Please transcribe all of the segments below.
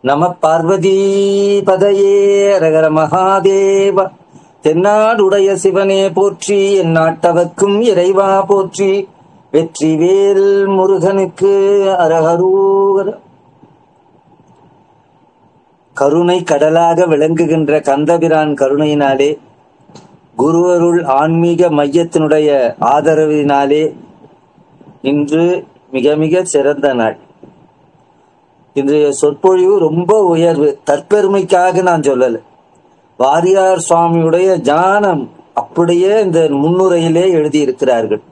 நம பார்வதி பதையே ரகர மகாதேவ. தென்னாடுடைய சிவனே போற்றி, என் நாட்டவர்க்கும் இறைவா போற்றி. வெற்றிவேல் முருகனுக்கு அரகரூகர. கருணை கடலாக விளங்குகின்ற கந்தபிரான் கருணையினாலே, குருவருள் ஆன்மீக மையத்தினுடைய ஆதரவினாலே இன்று மிக மிக சிறந்த நாள். இன்றைய சொற்பொழிவு ரொம்ப உயர்வு, தற்பெருமைக்காக நான் சொல்லல. வாரியார் சுவாமியுடைய ஞானம் அப்படியே இந்த முன்னுரையிலே எழுதியிருக்கிறார்கள்.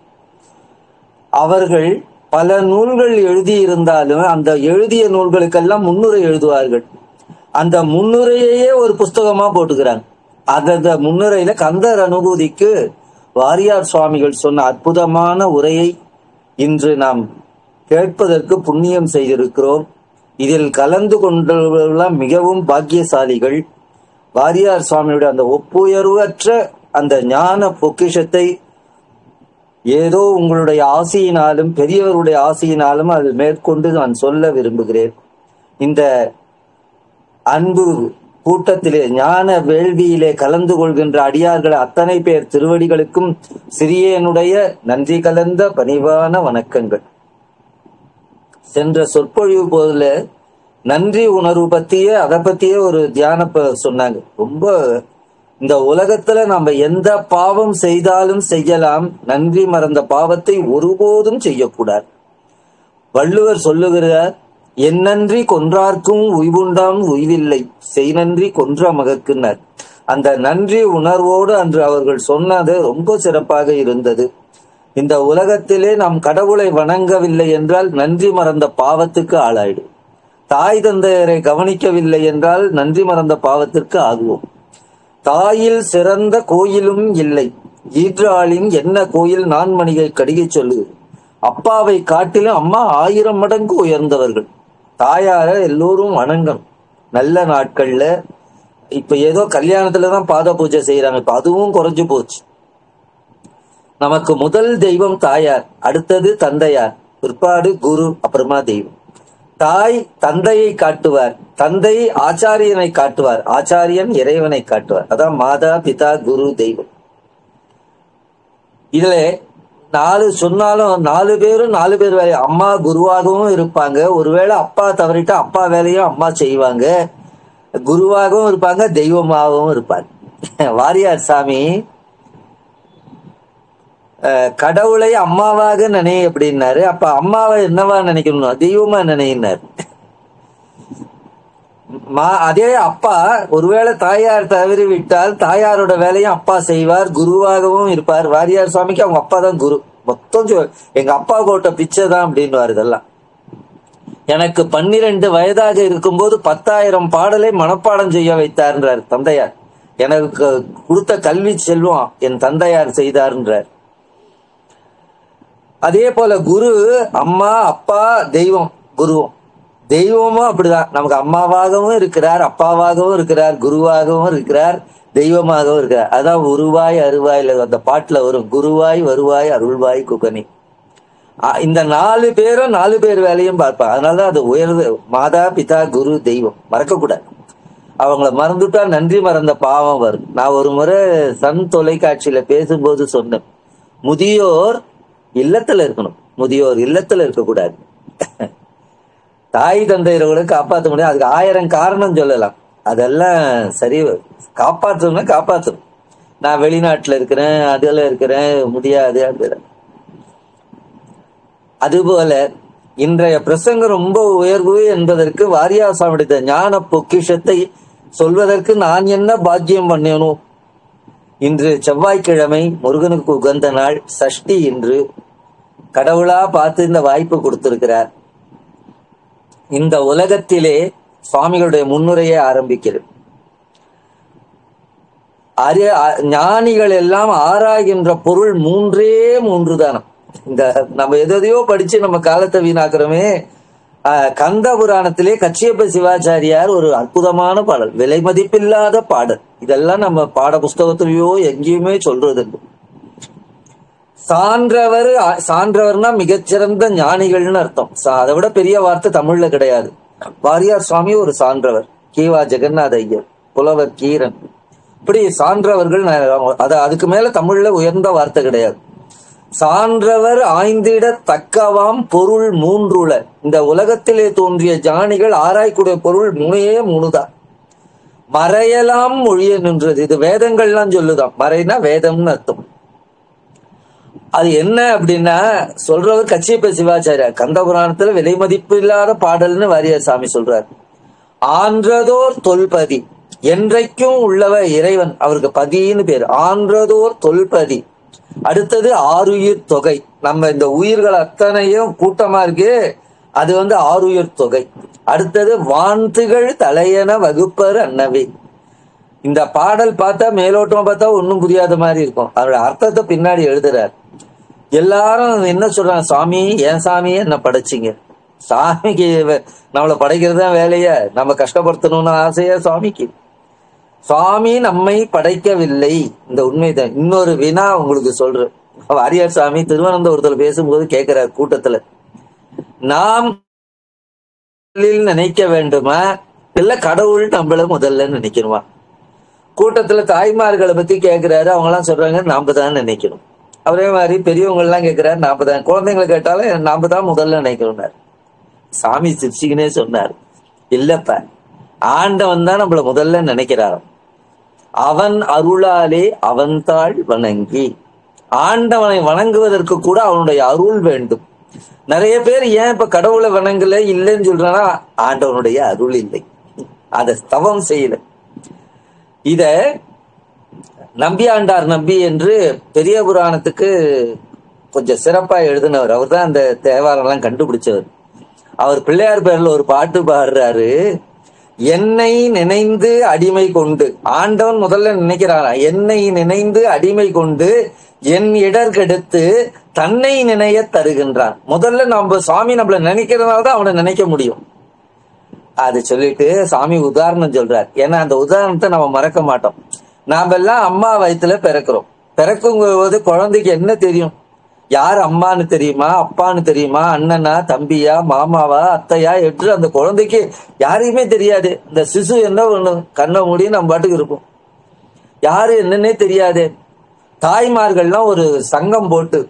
அவர்கள் பல நூல்கள் எழுதியிருந்தாலும் அந்த எழுதிய நூல்களுக்கெல்லாம் முன்னுரை எழுதுவார்கள். அந்த முன்னுரையே ஒரு புஸ்தகமா போட்டுக்கிறாங்க. அந்த முன்னுரையில கந்தர் அனுபூதிக்கு வாரியார் சுவாமிகள் சொன்ன அற்புதமான உரையை இன்று நாம் கேட்பதற்கு புண்ணியம் செய்திருக்கிறோம். இதில் கலந்து கொண்டவர்களெல்லாம் மிகவும் பாக்கியசாலிகள். வாரியார் சுவாமியுடைய அந்த ஒப்புயர்வற்ற அந்த ஞான பொக்கிஷத்தை ஏதோ உங்களுடைய ஆசையினாலும் பெரியவருடைய ஆசையினாலும் அது மேற்கொண்டு நான் சொல்ல விரும்புகிறேன். இந்த அன்பு கூட்டத்திலே, ஞான வேள்வியிலே கலந்து கொள்கின்ற அடியார்கள் அத்தனை பேர் திருவடிகளுக்கும் சிறியனுடைய நன்றி கலந்த பணிவான வணக்கங்கள். சென்ற சொற்பொழிவு போதுல நன்றி உணர்வு பத்தியே அதை பத்தியே ஒரு தியான சொன்னாங்க. ரொம்ப இந்த உலகத்துல நம்ம எந்த பாவம் செய்தாலும் செய்யலாம், நன்றி மறந்த பாவத்தை ஒருபோதும் செய்யக்கூடாது. வள்ளுவர் சொல்லுகிறார், என் நன்றி கொன்றார்க்கும் உய்வுண்டாம் உய்வில்லை, செய் நன்றி கொன்ற மகக்குனர். அந்த நன்றி உணர்வோடு அன்று அவர்கள் சொன்னது ரொம்ப சிறப்பாக இருந்தது. இந்த உலகத்திலே நாம் கடவுளை வணங்கவில்லை என்றால் நன்றி மறந்த பாவத்துக்கு ஆளாயிடும். தாய் தந்தையரை கவனிக்கவில்லை என்றால் நன்றி மறந்த பாவத்திற்கு ஆகுவோம். தாயில் சிறந்த கோயிலும் இல்லை, ஈற்றாளின் என்ன கோயில் நான்மணிகை கடிகை சொல்லு. அப்பாவை காட்டிலும் அம்மா 1000 மடங்கு உயர்ந்தவர்கள். தாயார எல்லோரும் வணங்கணும். நல்ல நாட்கள்ல இப்ப ஏதோ கல்யாணத்துலதான் பாத பூஜை செய்யறாங்க, இப்ப அதுவும் குறைஞ்சு போச்சு. நமக்கு முதல் தெய்வம் தாயார், அடுத்தது தந்தையார், பிற்பாடு குரு, அப்புறமா தெய்வம். தாய் தந்தையை காட்டுவார், தந்தை ஆச்சாரியனை காட்டுவார், ஆச்சாரியன் இறைவனை காட்டுவார். அதான் மாதா பிதா குரு தெய்வம். இதுல 4 சொன்னாலும் 4 பேரும் 4 பேர் வேலையை அம்மா குருவாகவும் இருப்பாங்க. ஒருவேளை அப்பா தவறிட்டா அப்பா வேலையும் அம்மா செய்வாங்க. குருவாகவும் இருப்பாங்க, தெய்வமாகவும் இருப்பாங்க. வாரியார் சாமி கடவுளை அம்மாவாக நினை அப்படின்னாரு. அப்ப அம்மாவை என்னவா நினைக்கணும்? தெய்வமா நினைனார். அதே அப்பா ஒருவேளை தாயார் தவறி விட்டால் தாயாரோட வேலையும் அப்பா செய்வார், குருவாகவும் இருப்பார். வாரியார் சுவாமிக்கு அவங்க அப்பா தான் குரு. மொத்தம் எங்க அப்பா போட்ட பிச்சை தான் அப்படின்னு இதெல்லாம். எனக்கு 12 வயதாக இருக்கும்போது 10,000 பாடலை மனப்பாடம் செய்ய வைத்தார்ன்றார் தந்தையார். எனக்கு கொடுத்த கல்வி செல்வம் என் தந்தையார் செய்தார்ன்றார். அதே போல குரு அம்மா அப்பா தெய்வம் குருவும். தெய்வமும் அப்படிதான், நமக்கு அம்மாவாகவும் இருக்கிறார், அப்பாவாகவும் இருக்கிறார், குருவாகவும் இருக்கிறார், தெய்வமாகவும் இருக்கிறார். அதான் உருவாய் அருவாயில அந்த பாட்டுல வரும், குருவாய் வருவாய் அருள்வாய் குகனி. இந்த 4 பேரும் 4 பேர் வேலையும் பார்ப்பாங்க. அதனாலதான் அது உயர்வு. மாதா பிதா குரு தெய்வம் மறக்கக்கூடாது. அவங்கள மறந்துட்டா நன்றி மறந்த பாவம் வரும். நான் ஒரு முறை சன் தொலைக்காட்சியில பேசும்போது சொன்னேன், முதியோர் இல்லத்துல இருக்கணும், முதியோர் இல்லத்துல இருக்கக்கூடாது. தாய் தந்தையர்களை காப்பாற்ற முடியாது, அதுக்கு 1000 காரணம் சொல்லலாம். அதெல்லாம் சரி, காப்பாற்றணும்னா காப்பாற்றணும். நான் வெளிநாட்டுல இருக்கிறேன், அதுல இருக்கிறேன், முடியாது. அதுபோல இன்றைய பிரசங்கம் ரொம்ப உயர்வு என்பதற்கு வாரியார் சுவாமியுடைய ஞான பொக்கிஷத்தை சொல்வதற்கு நான் என்ன பாக்கியம் பண்ணணும். இன்று செவ்வாய்க்கிழமை, முருகனுக்கு உகந்த நாள், சஷ்டி. இன்று கடவுளா பார்த்து இந்த வாய்ப்பு கொடுத்திருக்கிறார். இந்த உலகத்திலே சுவாமிகளுடைய முன்னுரையை ஆரம்பிக்கிறது. ஞானிகள் எல்லாம் ஆராய்கின்ற பொருள் 3 தானம். இந்த நம்ம எதையோ படிச்சு நம்ம காலத்தை வீணாக்குறோமே. கந்த புராணத்திலே கச்சியப்ப சிவாச்சாரியார் ஒரு அற்புதமான பாடல், விலை மதிப்பில்லாத பாடல். இதெல்லாம் நம்ம பாட புஸ்தகத்திலேயோ எங்கேயுமே சொல்றது. சான்றவர்னா மிகச்சிறந்த ஞானிகள்னு அர்த்தம். அதை விட பெரிய வார்த்தை தமிழ்ல கிடையாது. வாரியார் சுவாமி ஒரு சான்றவர், கீவா ஜெகநாத ஐயர், புலவர் கீரன், இப்படி சான்றவர்கள். அதுக்கு மேல தமிழ்ல உயர்ந்த வார்த்தை கிடையாது. சான்றவர் ஆய்ந்திட தக்கவாம் பொருள் மூன்றுல. இந்த உலகத்திலே தோன்றிய ஞானிகள் ஆராய்க்கூடிய பொருள் மூணே மூணுதான். மறையெல்லாம் மொழிய நின்றது. இது வேதங்கள்லாம் சொல்லுதான். மறைனா வேதம்னு அர்த்தம். அது என்ன அப்படின்னா சொல்றவர் கச்சியப்ப சிவாச்சாரியார். கந்த புராணத்துல விலை மதிப்பு இல்லாத பாடல்னு வாரியார் சாமி சொல்றார். ஆன்றதோர் தொல்பதி, என்றைக்கும் உள்ளவ இறைவன், அவருக்கு பதின்னு பேர். ஆன்றதோர் தொல்பதி. அடுத்தது ஆறுயிர் தொகை. நம்ம இந்த உயிர்கள் அத்தனையும் கூட்டமா இருக்கு, அது ஆறுயிர் தொகை. அடுத்தது வான்துகள் தலையன வகுப்பர் அன்னவே. இந்த பாடல் பார்த்தா மேலோட்டமா பார்த்தா ஒன்னும் புரியாத மாதிரி இருக்கும். அதோட அர்த்தத்தை பின்னாடி எழுதுறார். எல்லாரும் என்ன சொல்றாங்க, சாமி ஏன் சாமி என்ன படைச்சிங்க? சாமிக்கு நம்மளை படைக்கிறது தான் வேலைய, நம்ம கஷ்டப்படுத்தணும்னு ஆசையா சுவாமிக்கு? சுவாமி நம்மை படைக்கவில்லை, இந்த உண்மைதான். இன்னொரு வினா உங்களுக்கு சொல்றேன். வாரியார் சாமி திருவனந்தபுரத்துல பேசும்போது கேட்கிறார் கூட்டத்துல, நாம் நினைக்க வேண்டுமா இல்ல கடவுள் நம்மள முதல்ல நினைக்கணுமா? கூட்டத்துல தாய்மார்களை பத்தி கேட்கிறாரு. அவங்க எல்லாம் சொல்றாங்க நாம தான் நினைக்கணும். அதே மாதிரி பெரியவங்க எல்லாம் கேட்கிறாரு, நாம தான். குழந்தைங்களை கேட்டாலும் நாம தான் முதல்ல நினைக்கணும்னாரு. சாமி சிரிச்சுக்கினே சொன்னார், இல்லப்ப ஆண்டவன் தான் நம்மள முதல்ல நினைக்கிறாராம். அவன் அருளாலே அவன் தாள் வணங்கி. ஆண்டவனை வணங்குவதற்கு கூட அவனுடைய அருள் வேண்டும். நிறைய பேர் ஏன் இப்ப கடவுளை வணங்கல இல்லைன்னு சொல்றானா, ஆண்டவனுடைய அருள் இல்லை, அதை தவம் செய்யல. இத நம்பியாண்டார் நம்பி என்று பெரிய புராணத்துக்கு கொஞ்சம் சிறப்பா எழுதினவர். அவர் தான் அந்த தேவாரம் எல்லாம் கண்டுபிடிச்சவர். அவர் பிள்ளையார் பேர்ல ஒரு பாட்டு பாடுறாரு. என்னை நினைந்து அடிமை கொண்டு, ஆண்டவன் முதல்ல நினைக்கிறாரா, என்னை நினைந்து அடிமை கொண்டு என் இடர் கெடுத்து தன்னை நினைய தருகின்றான். முதல்ல நம்ம சாமி நம்மள நினைக்கிறதுனாலதான் அவனை நினைக்க முடியும். அது சொல்லிட்டு சாமி உதாரணம் சொல்றார். ஏன்னா அந்த உதாரணத்தை நம்ம மறக்க மாட்டோம். நாம எல்லாம் அம்மா வயிற்றுல பிறக்கிறோம். பிறக்கும் போது குழந்தைக்கு என்ன தெரியும்? யார் அம்மான்னு தெரியுமா, அப்பான்னு தெரியுமா, அண்ணனா, தம்பியா, மாமாவா, அத்தையா என்று அந்த குழந்தைக்கு யாரையுமே தெரியாது. இந்த சிசு என்ன ஒண்ணு கண்ணை மூடி நம்ம பாட்டுக்கு இருக்கும். யாரு என்னன்னே தெரியாது. தாய்மார்கள்லாம் ஒரு சங்கம் போட்டு,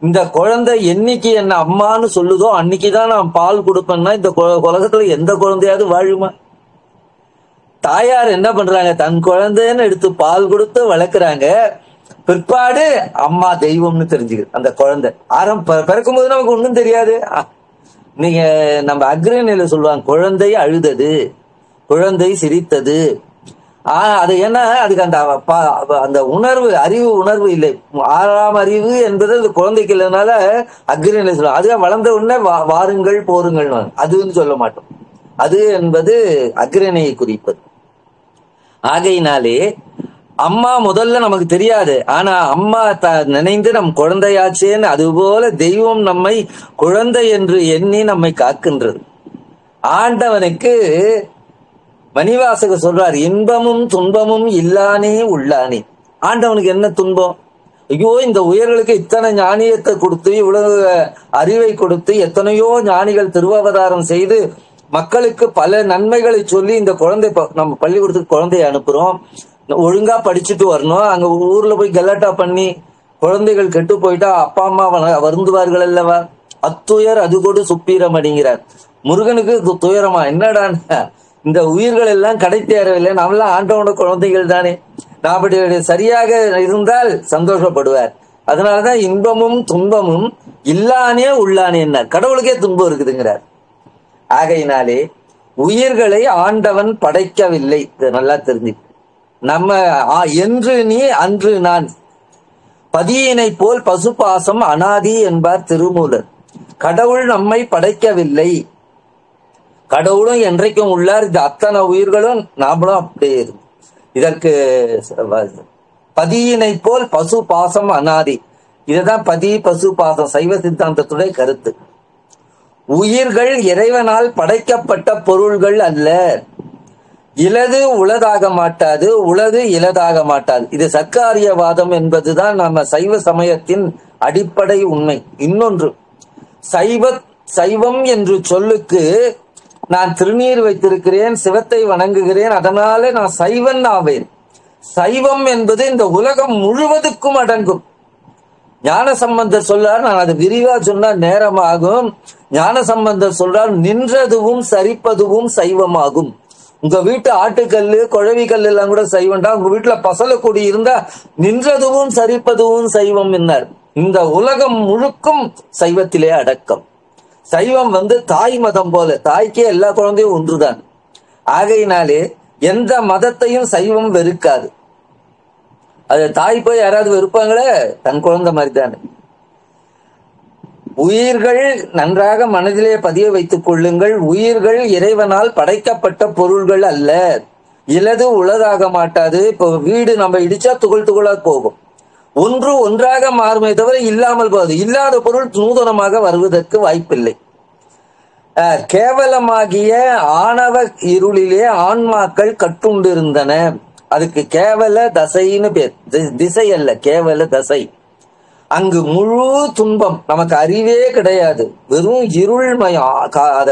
இந்த குழந்தை என்னைக்கு என்ன அம்மான்னு சொல்லுதோ அன்னைக்குதான் நான் பால் கொடுப்பேன்னா இந்த உலகத்துல எந்த குழந்தையாவது வாழுமா? தாயார் என்ன பண்றாங்க, தன் குழந்தைன்னு எடுத்து பால் கொடுத்து வளர்க்குறாங்க. பிற்பாடு அம்மா தெய்வம்னு தெரிஞ்சுக்குது அந்த குழந்தை. பிறக்கும் போது நமக்கு ஒன்றும் தெரியாது. நீங்க நம்ம அக்ரணியில சொல்லுவாங்க, குழந்தை அழுதது, குழந்தை சிரித்தது. அது என்ன, அதுக்கு அந்த உணர்வு, அறிவு உணர்வு இல்லை. ஆறாம் அறிவு என்பது அந்த குழந்தைக்கு இல்லைனால அக்ரணியில சொல்லுவாங்க. அதுதான் வளர்ந்த உடனே வாருங்கள் போருங்கள், அதுன்னு சொல்ல மாட்டோம். அது என்பது அக்ரணியை குறிப்பது. ஆகையினாலே அம்மா முதல்ல நமக்கு தெரியாது. ஆனா அம்மா நினைந்து நம் குழந்தையாச்சேன்னு, அதுபோல தெய்வம் நம்மை குழந்தை என்று எண்ணி நம்மை காக்கின்றது. ஆண்டவனுக்கு மணிவாசகர் சொல்றார், இன்பமும் துன்பமும் இல்லானே உள்ளானே. ஆண்டவனுக்கு என்ன துன்பம்? ஐயோ, இந்த உயர்களுக்கு இத்தனை ஞானியத்தை கொடுத்து, இவ்வளவு அறிவை கொடுத்து, எத்தனையோ ஞானிகள் திருவாவதாரம் செய்து மக்களுக்கு பல நன்மைகளை சொல்லி இந்த குழந்தை, நம்ம பள்ளிக்கூடத்துக்கு குழந்தைய அனுப்புறோம், ஒழுங்கா படிச்சுட்டு வரணும். அங்க ஊர்ல போய் கலாட்டா பண்ணி குழந்தைகள் கெட்டு போயிட்டா அப்பா அம்மா வருந்துவார்கள் அல்லவா? அத்துயர் அது கூட சுப்பீரம் அடிங்கிறார். முருகனுக்கு துயரமா? என்னடா, இந்த உயிர்கள் எல்லாம் கடை தேரவில்லை, நம்மளாம் ஆண்டவனோட குழந்தைகள் தானே, நான் அப்படி சரியாக இருந்தால் சந்தோஷப்படுவார். அதனாலதான் இன்பமும் துன்பமும் இல்லானே உள்ளானே என்ன, கடவுளுக்கே துன்பம் இருக்குதுங்கிறார். ஆகையினாலே உயிர்களை ஆண்டவன் படைக்கவில்லை. இது நல்லா தெரிஞ்சு. நம்ம என்று நீ அன்று நான், பதியினை போல் பசுபாசம் அனாதி என்பார் திருமூலர். கடவுள் நம்மை படைக்கவில்லை, கடவுளும் என்றைக்கும் உள்ளார். இந்த அத்தனை உயிர்களும் நாமளும் அப்படியே இருக்கு. இதற்கு பதியினை போல் பசு பாசம் அனாதி, இதுதான் பதி பசு பாசம் சைவ சித்தாந்தத்துடைய கருத்து. உயிர்கள் இறைவனால் படைக்கப்பட்ட பொருள்கள் அல்ல. இலது உளதாக மாட்டாது, உளது இலதாக மாட்டாது. இது சர்க்காரியவாதம் என்பதுதான் நம்ம சைவ சமயத்தின் அடிப்படை உண்மை. இன்னொன்று, சைவம் என்று சொல்லுக்கு நான் திருநீர் வைத்திருக்கிறேன், சிவத்தை வணங்குகிறேன், அதனால நான் சைவன் ஆவேன். சைவம் என்பது இந்த உலகம் முழுவதுக்கும் அடங்கும். ஞானசம்பந்தர் சொல்றார், நான் அது விரிவா சொன்னா நேரமாகும். ஞானசம்பந்தர் சொல்றார், நின்றதுவும் சரிப்பதுவும் சைவமாகும். உங்க வீட்டு ஆட்டுக்கல்லு குழவி கல்லு எல்லாம் கூட சைவம்டா. உங்க வீட்டுல பசல கொடி இருந்தா நின்றதுவும் சரிப்பதுவும் சைவம் என்னார். இந்த உலகம் முழுக்கும் சைவத்திலே அடக்கம். சைவம் தாய் மதம் போல, தாய்க்கே எல்லா குழந்தையும் ஒன்றுதான். ஆகையினாலே எந்த மதத்தையும் சைவம் வெறுக்காது. அது தாய் போய் யாராவது வெறுப்பாங்களே, தன் குழந்தை மாதிரி தானே. உயிர்கள் நன்றாக மனதிலே பதிய வைத்துக் கொள்ளுங்கள். உயிர்கள் இறைவனால் படைக்கப்பட்ட பொருள்கள் அல்ல. இலது உளதாக மாட்டாது. இப்போ வீடு நம்ம இடிச்சா துகள் துகளா போகும். ஒன்று ஒன்றாக மாறுமே தவிர இல்லாமல் போகுது. இல்லாத பொருள் நூதனமாக வருவதற்கு வாய்ப்பில்லை. கேவலமாகிய ஆணவ இருளிலே ஆன்மாக்கள் கட்டுண்டிருந்தன. அதுக்கு கேவல தசைன்னு பேர். திசை அல்ல, கேவல தசை. அங்கு முழு துன்பம், நமக்கு அறிவே கிடையாது, வெறும் இருள்மயம். அத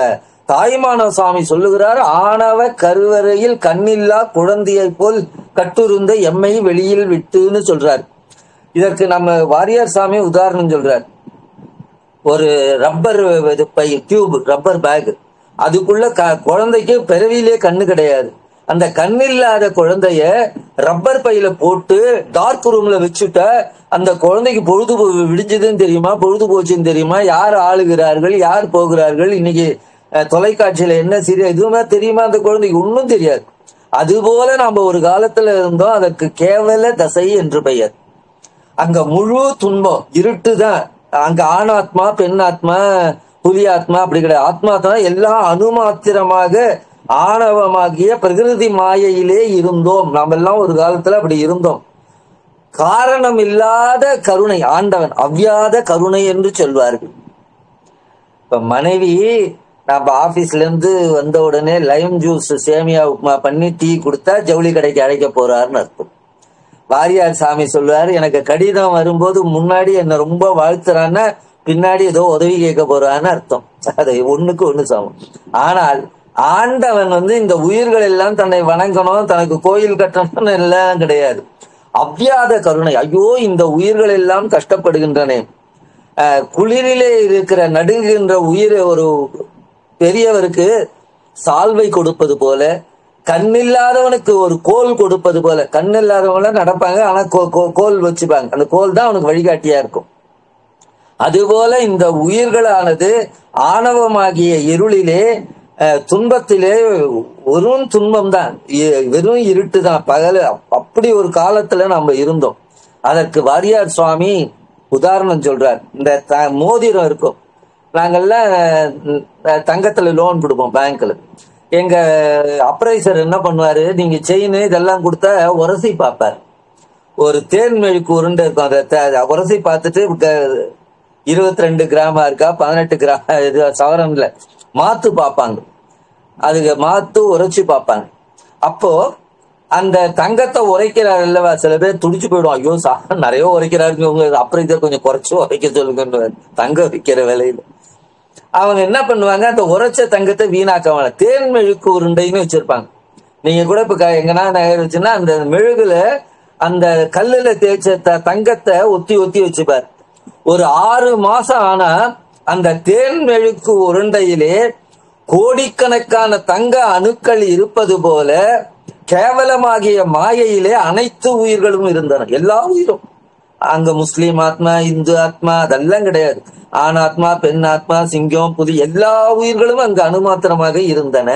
தாய்மான சுவாமி சொல்லுகிறார், ஆணவ கருவறையில் கண்ணில்லா குழந்தையை போல் கட்டுருந்த எம்மை வெளியில் விட்டுன்னு சொல்றார். இதற்கு நம்ம வாரியார் சாமி உதாரணம் சொல்றார். ஒரு ரப்பர் பை டியூப், ரப்பர் பேக், அதுக்குள்ள குழந்தைக்கு பிறவியிலே கண்ணு கிடையாது. அந்த கண்ணில்லாத குழந்தைய ரப்பர் பையில போட்டு டார்க் ரூம்ல வச்சுட்டா அந்த குழந்தைக்கு பொழுது விடிஞ்சதுன்னு தெரியுமா, பொழுது போச்சுன்னு தெரியுமா, யார் ஆளுகிறார்கள், யார் போகிறார்கள், இன்னைக்கு தொலைக்காட்சியில என்ன சீரியல், எதுவுமே தெரியுமா அந்த குழந்தைக்கு? ஒன்னும் தெரியாது. அதுபோல நாம ஒரு காலத்துல இருந்தோம். அதற்கு கேவல தசை என்று பெயர். அங்க முழு துன்பம், இருட்டுதான். அங்க ஆணாத்மா, பெண்ணாத்மா, புலியாத்மா அப்படி கிடையாது. ஆத்மா தான். எல்லாம் அணுமாத்திரமாக ஆணவமாகிய பிரகிருதி மாயையிலே இருந்தோம். நாம் எல்லாம் ஒரு காலத்துல அப்படி இருந்தோம். காரணம் இல்லாத கருணை ஆண்டவன், அவ்வியாத கருணை என்று சொல்வார்கள். இப்ப மனைவி நம்ம ஆபீஸ்ல இருந்து வந்த உடனே லைம் ஜூஸ் சேமியா உப்புமா பண்ணி டீ கொடுத்தா ஜவுளி கடைக்கு அழைக்க போறாருன்னு அர்த்தம். வாரியார் சாமி சொல்லுவாரு, எனக்கு கடிதம் வரும்போது முன்னாடி என்ன ரொம்ப வாழ்த்துறான்னா பின்னாடி ஏதோ உதவி கேட்க போறான்னு அர்த்தம். அது ஒண்ணுக்கு ஒண்ணு சமம். ஆனால் ஆண்டவன் இந்த உயிர்கள் எல்லாம் தன்னை வணங்கணும், தனக்கு கோயில் கட்டணும்னு எல்லாம் கிடையாது. அவ்வியாத கருணை. ஐயோ, இந்த உயிர்கள் எல்லாம் கஷ்டப்படுகின்றன. குளிரிலே இருக்கிற நடுங்குகின்ற உயிர் ஒரு பெரியவருக்கு சால்வை கொடுப்பது போல, கண்ணில்லாதவனுக்கு ஒரு கோல் கொடுப்பது போல. கண் இல்லாதவங்கள நடப்பாங்க, ஆனா கோல் வச்சுப்பாங்க. அந்த கோல் தான் அவனுக்கு வழிகாட்டியா இருக்கும். அதுபோல இந்த உயிர்களானது ஆணவமாகிய இருளிலே, துன்பத்திலே வெறும் துன்பம் தான், வெறும் இருட்டு தான், பகல். அப்படி ஒரு காலத்துல நம்ம இருந்தோம். அதற்கு வாரியார் சுவாமி உதாரணம் சொல்றார். இந்த மோதிரம் இருக்கும், நாங்கெல்லாம் தங்கத்துல லோன் கொடுப்போம் பேங்க்ல. எங்க அப்ரைசர் என்ன பண்ணுவாரு, நீங்க செயின் இதெல்லாம் கொடுத்தா உரசி பார்ப்பார். ஒரு தேன் மெழுக்கு உருண்டை இருக்கும், அதை உரசி பார்த்துட்டு 22 கிராமா இருக்கா, 18 கிராம் சவரன்ல மாத்து பார்ப்பாங்க. அதுக்கு மாத்து உரைச்சு பார்ப்பாங்க. அப்போ அந்த தங்கத்தை உரைக்கிறாரு இல்லவா, சில பேர் துடிச்சு போயிடும். ஐயோ நிறைய உரைக்கிறாருங்க, உங்க அப்ரைசர் கொஞ்சம் குறைச்சு உரைக்க சொல்லுங்க, தங்க வைக்கிற வேலையில. அவங்க என்ன பண்ணுவாங்க, அந்த உரைச்ச தங்கத்தை வீணாக்க தேன் மெழுக்கு உருண்டைன்னு வச்சிருப்பாங்க. நீங்க கூட இப்ப எங்கன்னா நகர் வச்சுன்னா அந்த மெழுகுல அந்த கல்லுல தேய்ச்ச தங்கத்தை ஒத்தி ஒத்தி வச்சுப்பார். ஒரு 6 மாசம் ஆனா அந்த தேன் மெழுக்கு உருண்டையிலே கோடிக்கணக்கான தங்க அணுக்கள் இருப்பது போல கேவலமாகிய மாயையிலே அனைத்து உயிர்களும் இருந்தன. எல்லா உயிரும். அங்க முஸ்லீம் ஆத்மா, இந்து ஆத்மா அதெல்லாம் கிடையாது. ஆண் ஆத்மா, பெண் ஆத்மா, சிங்கம், புலி, எல்லா உயிர்களும் அங்கு அணுமாத்திரமாக இருந்தன.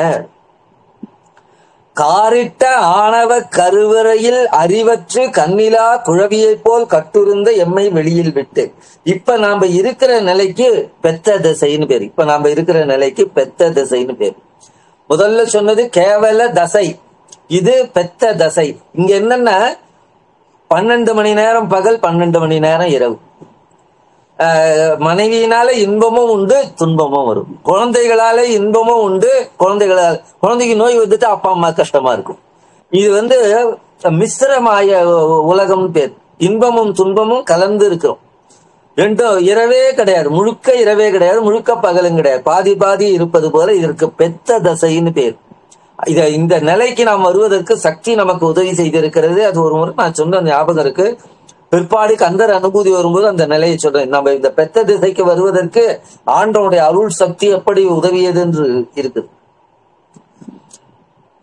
காரிட்ட ஆணவ கருவறையில் அறிவற்று கண்ணிலா குழவியை போல் கட்டுருந்த எம்மை வெளியில் விட்டு. இப்ப நாம இருக்கிற நிலைக்கு பெத்த திசைன்னு பேரு. இப்ப நாம இருக்கிற நிலைக்கு பெத்த திசைன்னு பேரு. முதல்ல சொன்னது கேவல தசை, இது பெத்த தசை. இங்க என்னன்னா 12 மணி நேரம் பகல், 12 மணி நேரம் இரவு. மனைவியினால இன்பமும் உண்டு, துன்பமும் வரும். குழந்தைகளால இன்பமும் உண்டு, குழந்தைக்கு நோய் வந்துட்டு அப்பா அம்மா கஷ்டமா இருக்கும். இது மிஸ்ரமாய உலகம் பேர். இன்பமும் துன்பமும் கலந்து இருக்கிறோம். ரெண்டும் இரவே கிடையாது, முழுக்க இரவே கிடையாது, முழுக்க பகலும் கிடையாது, பாதி பாதி இருப்பது போல இதற்கு பெத்த தசைன்னு பேர். இந்த நிலைக்கு நாம் வருவதற்கு சக்தி நமக்கு உதவி செய்திருக்கிறது. அது ஒரு முறை நான் சொன்ன ஞாபகம் இருக்கு. பிற்பாடு கந்தர் அனுபூதி வரும்போது அந்த நிலையை சொல்றேன். நம்ம இந்த பெத்த திசைக்கு வருவதற்கு ஆண்டவனுடைய அருள் சக்தி எப்படி உதவியது என்று இருக்குது.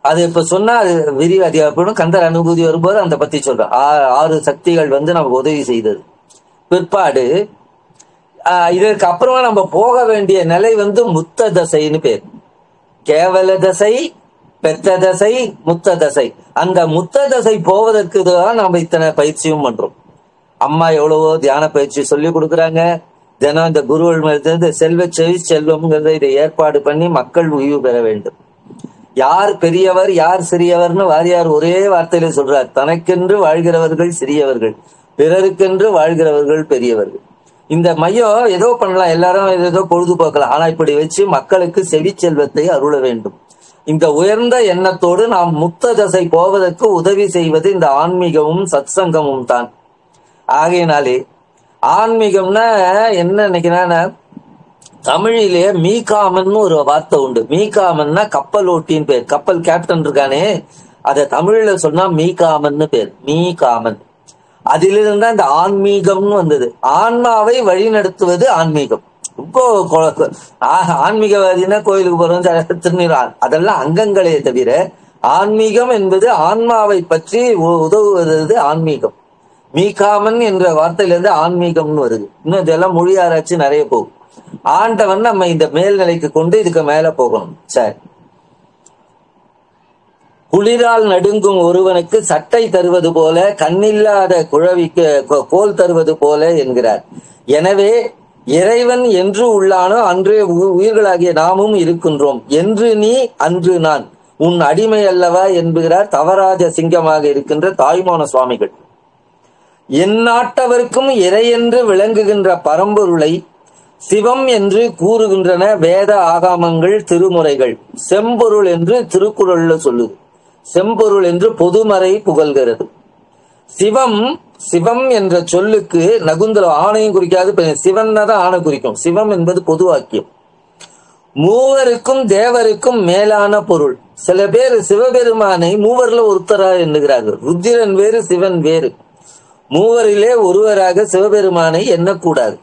அது இப்ப சொன்னா அது விரிவாதியாப்படும். கந்தர் அனுபூதி வரும்போது அந்த பத்தி சொல்றேன். 6 சக்திகள் நமக்கு உதவி செய்தது. பிற்பாடு இதற்கு அப்புறமா நம்ம போக வேண்டிய நிலை முத்த தசைன்னு பேர். கேவல தசை, பெத்த தசை, முத்த தசை. அந்த முத்த தசை போவதற்கு தான் நம்ம இத்தனை பயிற்சியும் பண்றோம். அம்மா எவ்வளவோ தியான பயிற்சி சொல்லி கொடுக்குறாங்க. தினம் இந்த குருவல் செல்வ செவி செல்வம்ங்கிறத இதை ஏற்பாடு பண்ணி மக்கள் உய்வு பெற வேண்டும். யார் பெரியவர் யார் சிறியவர்னு வாரியார் ஒரே வார்த்தையில சொல்றார். தனக்கென்று வாழ்கிறவர்கள் சிறியவர்கள், பிறருக்கென்று வாழ்கிறவர்கள் பெரியவர்கள். இந்த மையம் ஏதோ பண்ணலாம், எல்லாரும் ஏதோ பொழுதுபோக்கலாம். ஆனா இப்படி வச்சு மக்களுக்கு செவி செல்வத்தை அருள வேண்டும். இந்த உயர்ந்த எண்ணத்தோடு நாம் முத்த தசை போவதற்கு உதவி செய்வது இந்த ஆன்மீகமும் சத்சங்கமும் தான். ஆகையினாலே ஆன்மீகம்னா என்ன நினைக்கிறேன்னா, தமிழிலே மீகாமன் ஒரு வார்த்தை உண்டு. மீகாமன்னா கப்பல் ஓட்டின்னு பேர். கப்பல் கேப்டன் இருக்கானே, அத தமிழ்ல சொன்னா மீகாமன்னு பேர். மீகாமன். அதிலிருந்தா இந்த ஆன்மீகம்னு வந்தது. ஆன்மாவை வழிநடத்துவது ஆன்மீகம். இப்போ ஆன்மீகவாதினா கோயிலுக்கு போறோம், திருநீர், அதெல்லாம் அங்கங்களே தவிர ஆன்மீகம் என்பது ஆன்மாவை பற்றி உதவுவது ஆன்மீகம். மீகாமன் என்ற வார்த்தையிலிருந்து ஆன்மீகம்னு வருது. இன்னும் இதெல்லாம் மொழி ஆராய்ச்சி நிறைய போகும். ஆண்டவன் நம்ம இந்த மேல்நிலைக்கு கொண்டு இதுக்கு மேல போகணும். சரி, குளிரால் நடுங்கும் ஒருவனுக்கு சட்டை தருவது போல, கண்ணில்லாத குழவிக்கு கோல் தருவது போல என்கிறார். எனவே இறைவன் என்று உள்ளானோ அன்றே உயிர்களாகிய நாமும் இருக்கின்றோம். என்று நீ அன்று நான் உன் அடிமை அல்லவா என்கிறார் தவராஜ சிங்கமாக இருக்கின்ற தாய்மான சுவாமிகள். எந்நாட்டவர்க்கும் இறையென்று விளங்குகின்ற பரம்பொருளை சிவம் என்று கூறுகின்றன வேத ஆகமங்கள், திருமுறைகள். செம்பொருள் என்று திருக்குறள்ல சொல்லுது. செம்பொருள் என்று பொதுமறை புகழ்கிறது. சிவம், சிவம் என்ற சொல்லுக்கு நகுந்தல ஆணையும் குறிக்காது, சிவன்னா தான் ஆணை குறிக்கும். சிவம் என்பது பொது வாக்கியம். மூவருக்கும் தேவருக்கும் மேலான பொருள். சில பேர் சிவபெருமானை மூவர்ல ஒருத்தரா எண்ணுகிறார்கள். ருத்திரன் வேறு, சிவன் வேறு. மூவரிலே ஒருவராக சிவபெருமானை எண்ணக்கூடாது.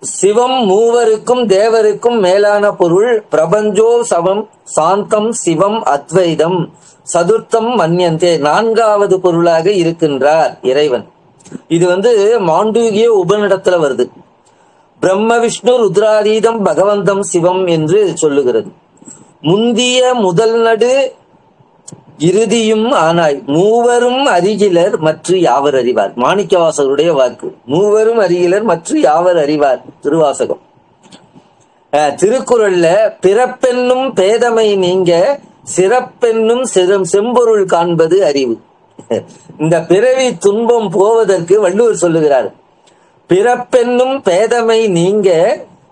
சிவம் மூவருக்கும் தேவருக்கும் மேலான பொருள். பிரபஞ்சோ சவம் சாந்தம் சிவம் அத்வைதம் சதுர்த்தம் மன்யந்தே, 4வது பொருளாக இருக்கின்றார் இறைவன். இது மாண்டூகிய உபநிடத்துல வருது. பிரம்ம விஷ்ணு ருத்ராதீதம் பகவந்தம் சிவம் என்று சொல்லுகிறது. முந்திய முதல் நடு இறுதியும் ஆனாய் மூவரும் அறிகிலர் மற்ற யாவர் அறிவார். மாணிக்கவாசகருடைய வாக்கு. மூவரும் அறிகிலர் மற்ற யாவர் அறிவார், திருவாசகம். திருக்குறள்ல பிறப்பென்னும் பேதமை நீங்க சிறப்பென்னும் செம்பொருள் காண்பது அறிவு. இந்த பிறவி துன்பம் போவதற்கு வள்ளுவர் சொல்லுகிறார். பிறப்பென்னும் பேதமை நீங்க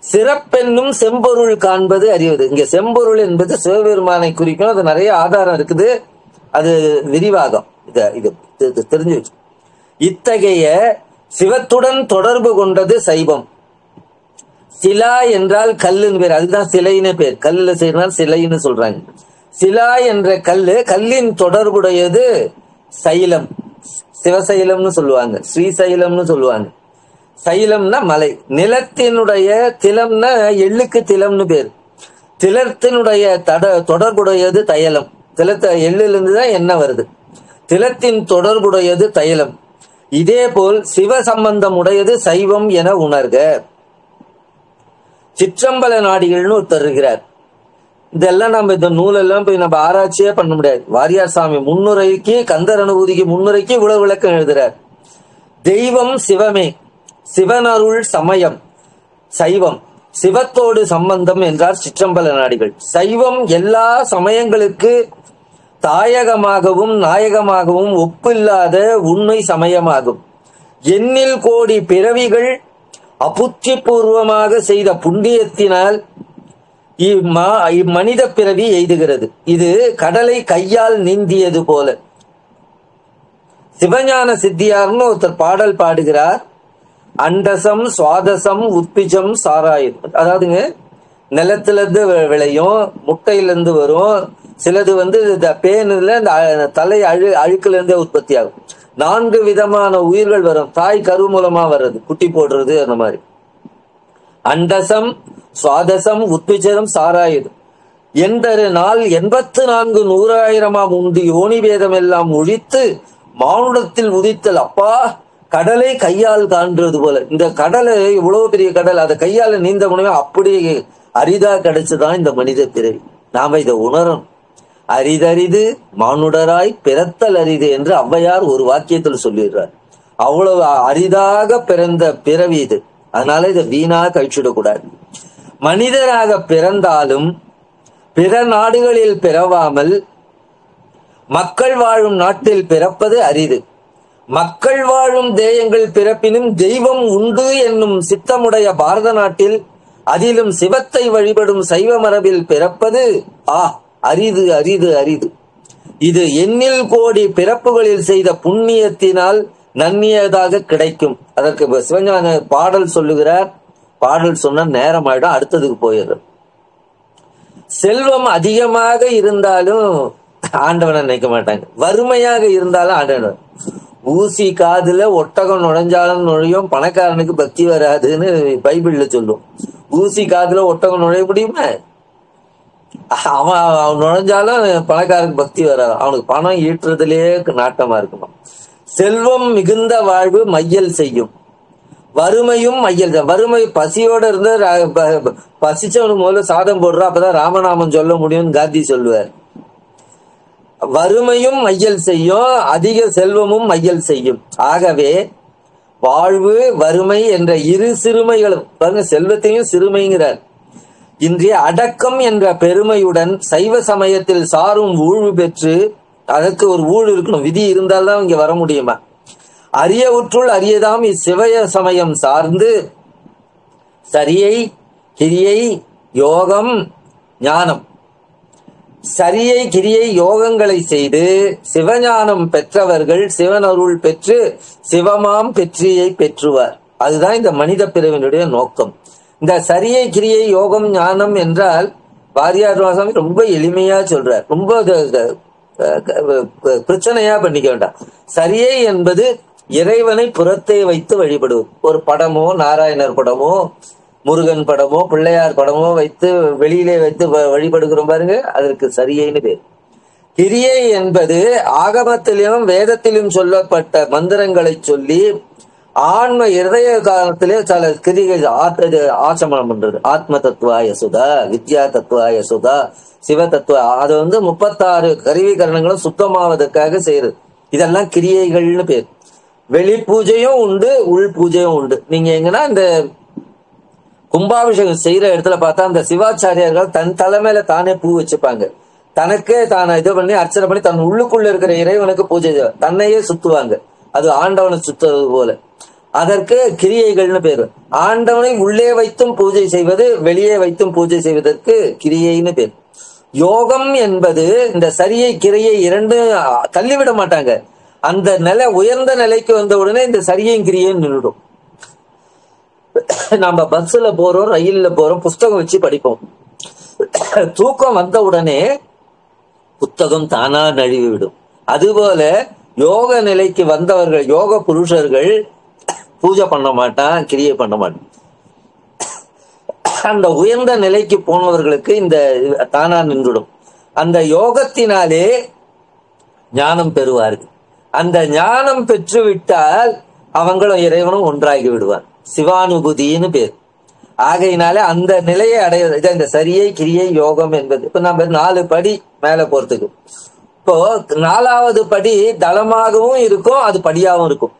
சிறப்பென்னும் செம்பொருள் காண்பது அறிவது. இங்க செம்பொருள் என்பது சிவபெருமானை குறிக்கும். அது நிறைய ஆதாரம் இருக்குது, அது விரிவாகம். இது தெரிஞ்சு வச்சு. இத்தகைய சிவத்துடன் தொடர்பு கொண்டது சைவம். சிலா என்றால் கல்லுன்னு பேர், அதுதான் சிலைன்னு பேர். கல்லுல செய்யறதுனால சிலைன்னு சொல்றாங்க. சிலா என்ற கல்லு, கல்லின் தொடர்புடையது சைலம். சிவசைலம்னு சொல்லுவாங்க, ஸ்ரீசைலம்னு சொல்லுவாங்க. சைலம்னா மலை. நிலத்தினுடைய திலம்னா எள்ளுக்கு திலம்னு பேர். திலத்தினுடைய தொடர்புடையது தைலம். திலத்த எள்ளிலிருந்து தான் எண்ணெய் வருது. திலத்தின் தொடர்புடையது தைலம். இதே போல் சிவ சம்பந்தம் உடையது சைவம் என உணர்க. சிற்றம்பல நாடிகள்னு தருகிறார். இதெல்லாம் நம்ம இந்த நூலெல்லாம் போய் நம்ம ஆராய்ச்சியே பண்ண முடியாது. வாரியார் சாமி முன்னுரைக்கு, கந்தர் அனுபூதிக்கு முன்னுரைக்கு இவ்வளவு விளக்கம் எழுதுறார். தெய்வம் சிவமே, சிவனருள் சமயம் சைவம், சிவத்தோடு சம்பந்தம் என்றார் சிற்றம்பல நாடிகள். சைவம் எல்லா சமயங்களுக்கு தாயகமாகவும் நாயகமாகவும் ஒப்பில்லாத உண்மை சமயமாகும். எண்ணில் கோடி பிறவிகள் அபுத்தி பூர்வமாக செய்த புண்ணியத்தினால் இம்மனித பிறவி எய்துகிறது. இது கடலை கையால் நீந்தியது போல. சிவஞான சித்தியார்னு ஒருத்தர் பாடல் பாடுகிறார். அண்டசம் சுவாதசம் உத்பிஜம் சாராயம். அதாவதுங்க நிலத்துல இருந்து விளையும், முட்டையில இருந்து வரும், சிலது இந்த பேனுல இந்த தலை அழுக்குல இருந்தே உற்பத்தி ஆகும். 4 விதமான உயிர்கள் வரும். தாய் கரு மூலமா வர்றது, குட்டி போடுறது, அந்த மாதிரி. அண்டசம் சுவாதசம் உத்பிஜம் சாராயுது எந்தரு நாள் 84 100,000 உண்டு யோனி வேதம் எல்லாம் ஒழித்து மானுடத்தில் உதித்தல். அப்பா, கடலை கையால் காண்றது போல. இந்த கடலை இவ்வளவு பெரிய கடல், அதை கையால நீந்த முடியும். அப்படி அரிதா கிடைச்சுதான் இந்த மனித பிறவி. நாம இதை உணரணும். அரிதரிது மானுடராய் பிறத்தல் அரிது என்று ஔவையார் ஒரு வாக்கியத்தில் சொல்லிடுறார். அவ்வளவு அரிதாக பிறந்த பிறவி இது. அதனால இதை வீணாக கழிச்சுடக்கூடாது. மனிதராக பிறந்தாலும் பிற நாடுகளில் பிறவாமல் மக்கள் வாழும் நாட்டில் பிறப்பது அரிது. மக்கள் வாழும் தேயங்கள் பிறப்பினும் தெய்வம் உண்டு என்னும் சித்தமுடைய பாரத நாட்டில், அதிலும் சிவத்தை வழிபடும் சைவ மரபில் பிறப்பது அரிது அரிது அரிது. இது எண்ணில் கோடி பிறப்புகளில் செய்த புண்ணியத்தினால் நன்னியதாக கிடைக்கும். அதற்கு சிவஞான பாடல் சொல்லுகிறார். பாடல் சொன்ன நேரம் ஆயிடும், அடுத்ததுக்கு போயிடுறது. செல்வம் அதிகமாக இருந்தாலும் ஆண்டவனை நினைக்க மாட்டாங்க, வறுமையாக இருந்தாலும் ஆண்டவன். ஊசி காதுல ஒட்டகம் நுழைஞ்சாலும் நுழையும், பணக்காரனுக்கு பக்தி வராதுன்னு பைபிள்ல சொல்லும். ஊசி காதுல ஒட்டகம் நுழைய முடியுமா? அவன் நுழைஞ்சாலும் பணக்காரனுக்கு பக்தி வராது. அவனுக்கு பணம் ஈட்டுறதுலயே நாட்டமா இருக்குமா. செல்வம் மிகுந்த வாழ்வு மையல் செய்யும், வறுமையும் மையல். வறுமை பசியோட இருந்து பசிச்சவனுக்கு முதல்ல சாதம் போடுறா, அப்பதான் ராமநாமம் சொல்ல முடியும்னு காந்தி சொல்லுவார். வறுமையும் மையல் செய்யும், அதிக செல்வமும் மையல் செய்யும். ஆகவே வாழ்வு வறுமை என்ற இரு சிறுமைகளும், பாருங்க, செல்வத்தையும் சிறுமைங்கிறார். இன்றைய அடக்கம் என்ற பெருமையுடன் சைவ சமயத்தில் சாரும் ஊழ்வு பெற்று, அதற்கு ஒரு ஊழ் இருக்கணும், விதி இருந்தால்தான் இங்க வர முடியுமா. அரியவுற்றுள் அரியதாம் இச்சிவய சமயம் சார்ந்து சரியை கிரியை யோகம் ஞானம், சரியை கிரியை யோகங்களை செய்து சிவஞானம் பெற்றவர்கள் சிவனருள் பெற்று சிவமாம் பெற்றியை பெற்றுவார். அதுதான் இந்த மனித பிறவினுடைய நோக்கம். இந்த சரியை கிரியை யோகம் ஞானம் என்றால் வாரியார் சுவாமி ரொம்ப எளிமையா சொல்றார். ரொம்ப பிரச்சனையா பண்ணிக்க வேண்டாம். சரியை என்பது இறைவனை புறத்தே வைத்து வழிபடுவது. ஒரு படமோ, நாராயணர் படமோ, முருகன் படமோ, பிள்ளையார் படமோ வைத்து வெளியிலே வைத்து வழிபடுகிறோம் பாருங்க, அதற்கு சரியைன்னு பேர். கிரியை என்பது ஆகமத்திலும் வேதத்திலும் சொல்லப்பட்ட மந்திரங்களை சொல்லி ஆன்ம இருதய காலத்திலே சில கிரிகள் ஆச்சமனம் பண்றது. ஆத்ம தத்துவாய சுதா, வித்யா தத்துவாய சுதா, சிவ தத்துவ, அது 36 கருவிகரணங்களும் சுத்தமாவதற்காக செய்யறது. இதெல்லாம் கிரியைகள்னு பேர். வெளி பூஜையும் உண்டு, உள் பூஜையும் உண்டு. நீங்க எங்கன்னா இந்த கும்பாபிஷேகம் செய்யற இடத்துல பார்த்தா அந்த சிவாச்சாரியார்கள் தன் தலைமையில தானே பூ வச்சுப்பாங்க. தனக்கே தானே இது பண்ணி அர்ச்சனை பண்ணி தன் உள்ளுக்குள்ள இருக்கிற இறைவனுக்கு பூஜை தன்னையே சுத்துவாங்க. அது ஆண்டவனை சுத்துறது போல. அதற்கு கிரியைகள்னு பேரு. ஆண்டவனை உள்ளே வைத்தும் பூஜை செய்வது, வெளியே வைத்தும் பூஜை செய்வதற்கு கிரியைன்னு பேர். யோகம் என்பது இந்த சரியை கிரியை இரண்டும் தள்ளிவிட மாட்டாங்க. அந்த நிலை உயர்ந்த நிலைக்கு வந்த உடனே இந்த சரியையும் கிரியையும் நின்றுடும். நம்ம பஸ்ல போறோம், ரயில்ல போறோம், புஸ்தகம் வச்சு படிப்போம். தூக்கம் வந்த உடனே புத்தகம் தானா நழுவி விடும். அதுபோல யோக நிலைக்கு வந்தவர்கள், யோக புருஷர்கள் பூஜை பண்ண மாட்டான், கிரியை பண்ண மாட்டான். அந்த உயர்ந்த நிலைக்கு போனவர்களுக்கு இந்த தானா நின்றுடும். அந்த யோகத்தினாலே ஞானம் பெறுவார்கள். அந்த ஞானம் பெற்று விட்டால் அவங்களும் இறைவனும் ஒன்றாகி விடுவார். சிவானுபூதின்னு பேர். ஆகையினாலே அந்த நிலையை அடைவது இந்த சரியை கிரியை யோகம் என்பது. இப்ப நம்ம 4 படி மேல போறதுக்கு. இப்போ 4வது படி தளமாகவும் இருக்கும், அது படியாகவும் இருக்கும்.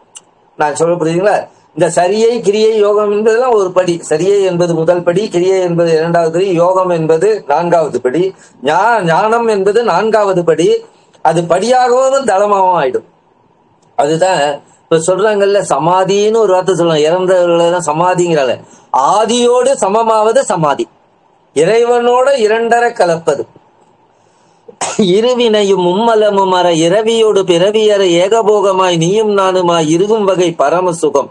நான் சொல்ல புரியுதுங்களா? இந்த சரியை கிரியை யோகம் என்பதெல்லாம் ஒரு படி. சரியை என்பது முதல் படி, கிரியை என்பது 2வது படி, யோகம் என்பது 4வது படி, ஞானம் என்பது 4வது படி. அது படியாகவும் தளமாகவும் ஆயிடும். அதுதான் இப்ப சொல்றாங்கல்ல, சமாதின்னு ஒரு வார்த்தை சொல்லலாம். இறந்தவர்கள சமாதிங்கிறால. ஆதியோடு சமமாவது சமாதி, இறைவனோட 2 கலப்பது. இருவினையும் மும்மலமும் அற இரவியோடு பிறவியற ஏகபோகமாய் நீயும் நானுமாய் இருக்கும் வகை பரம சுகம்.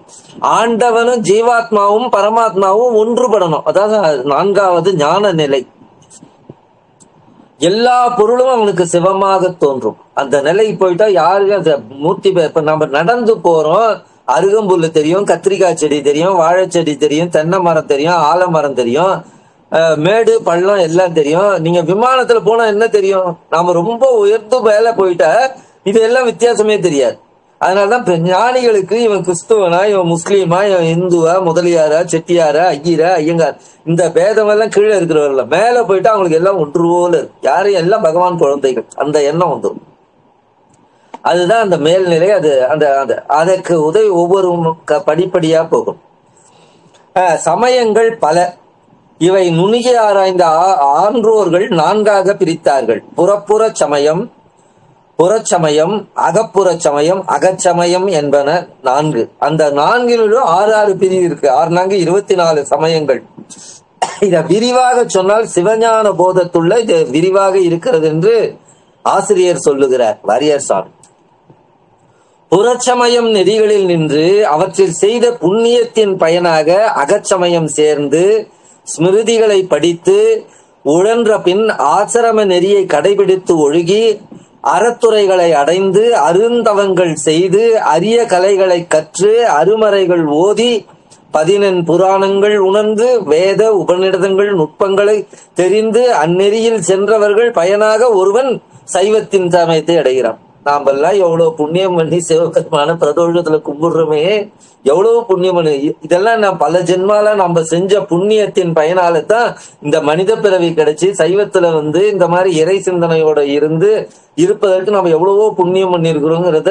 ஆண்டவனும் ஜீவாத்மாவும் பரமாத்மாவும் ஒன்றுபடணும். அதாவது 4வது ஞான நிலை. எல்லா பொருளும் அவனுக்கு சிவமாக தோன்றும். அந்த நிலைக்கு போயிட்டா யாருக்கு அந்த மூர்த்தி இப்ப நம்ம நடந்து போறோம், அருகம்புல்லு தெரியும், கத்திரிக்காய் செடி தெரியும், வாழைச்செடி தெரியும், தென்னை மரம் தெரியும், ஆலமரம் தெரியும், மேடு பள்ளம் எல்லாம் தெரியும். நீங்க விமானத்துல போனா என்ன தெரியும்? நாம ரொம்ப உயர்ந்து மேல போயிட்டா இது எல்லாம் வித்தியாசமே தெரியாது. அதனாலதான் ஞானிகளுக்கு இவன் கிறிஸ்துவனா, இவன் முஸ்லீமா, இவன் இந்துவா, முதலியாரா, செட்டியாரா, ஐயரா, ஐயங்கார், இந்த பேதம் எல்லாம் கீழே இருக்கிறவர்கள மேல போயிட்டா அவங்களுக்கு எல்லாம் ஒன்று போல இருக்கு. யாரும் எல்லாம் பகவான் குழந்தைகள், அந்த எண்ணம் வந்துடும். அதுதான் அந்த மேல்நிலை. அது அந்த அதற்கு உதவி ஒவ்வொரு படிப்படியா போகும். சமயங்கள் பல. இவை நுணுகி ஆராய்ந்த ஆன்றோர்கள் 4ஆக பிரித்தார்கள். புறப்புற சமயம், புறச்சமயம், அகப்புற சமயம், அகச்சமயம் என்பன 4. அந்த 4லும் 6 பிரிவு இருக்கு. 6 24 சமயங்கள். இத விரிவாக சொன்னால் சிவஞான போதத்துள்ள இது விரிவாக இருக்கிறது என்று ஆசிரியர் சொல்லுகிறார், வாரியார் சாமி. புறச்சமயம் நெறிகளில் நின்று அவற்றில் செய்த புண்ணியத்தின் பயனாக அகச்சமயம் சேர்ந்து ஸ்மிருதிகளை படித்து உழன்ற பின் ஆசிரம நெறியை கடைபிடித்து ஒழுகி அறத்துறைகளை அடைந்து அருந்தவங்கள் செய்து அரிய கலைகளை கற்று அருமறைகள் ஓதி 14 புராணங்கள் உணர்ந்து வேத உபநிடதங்கள் நுட்பங்களை தெரிந்து அந்நெறியில் சென்றவர்கள் பயனாக ஒருவன் சைவத்தின் சமயத்தை அடைகிறான். நாமெல்லாம் எவ்வளவு புண்ணியம் பண்ணி சிவபெருமான பிரதோஷத்துல கும்பிடுறோமே, எவ்வளவு புண்ணியம் பண்ணி. இதெல்லாம் நான் பல ஜென்மால நம்ம செஞ்ச புண்ணியத்தின் பயனால தான் இந்த மனித பிறவி கிடைச்சி சைவத்துல இந்த மாதிரி இறை சிந்தனையோட இருப்பதற்கு நம்ம எவ்வளவோ புண்ணியம் பண்ணிருக்கிறோங்கிறத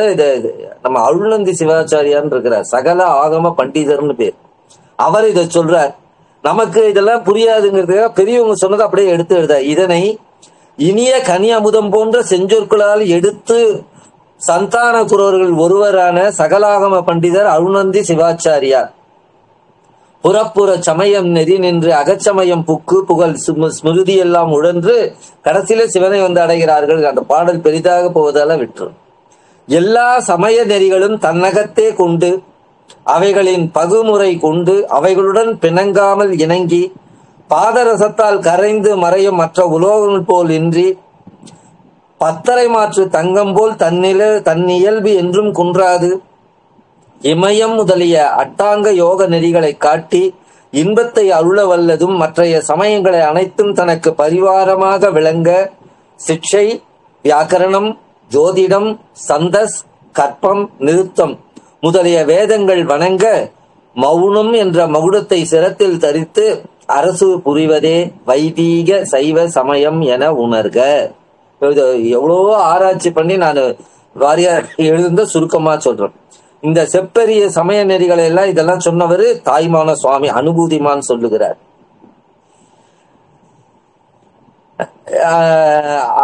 நம்ம அருள்நந்தி சிவாச்சாரியான்னு இருக்கிறார், சகல ஆகம பண்டிதர்னு பேர். அவர் இதை சொல்றார். நமக்கு இதெல்லாம் புரியாதுங்கிறதுக்காக பெரியவங்க சொன்னதை அப்படியே எடுத்து எழுதார். இதனை இனிய கனி அமுதம் போன்ற செஞ்சொற்களால் எடுத்து சந்தான குரோர்கள் ஒருவரான சகலாகம பண்டிதர் அருள்நந்தி சிவாச்சாரியார் புறப்புற சமயம் நெறி நின்று அகச்சமயம் புக்கு புகழ் ஸ்மிருதி எல்லாம் உழன்று கடைசியில சிவனை அடைகிறார்கள். அந்த பாடல் பெரிதாக போவதால விற்று. எல்லா சமய நெறிகளும் தன்னகத்தே கொண்டு அவைகளின் பகுமுறை கொண்டு அவைகளுடன் பிணங்காமல் இணங்கி பாதரசத்தால் கரைந்து மறையும் மற்ற உலோகங்கள் போல் இன்றி பத்தரை மாற்று தங்கம் போல் தன்னியல்பு என்றும் குன்றாது இமயம் முதலிய அட்டாங்க யோக நெறிகளை காட்டி இன்பத்தை அருள வல்லதும் மற்றைய சமயங்களை அனைத்தும் தனக்கு பரிவாரமாக விளங்க சிக்ஷை, வியாக்கரணம், ஜோதிடம், சந்தஸ், கற்பம், நிருத்தம் முதலிய வேதங்கள் வணங்க மௌனம் என்ற மகுடத்தை சிரத்தில் தரித்து அரசு புரிவதே வைதீக சைவ சமயம் என உணர்க. எவ்வளவோ ஆராய்ச்சி பண்ணி நான் வாரியார் எழுந்த சுருக்கமா சொல்றேன். இந்த செப்பெரிய சமய நெறிகளை எல்லாம் இதெல்லாம் சொன்னவர் தாய்மான சுவாமி அனுபூதிமான் சொல்லுகிறார்.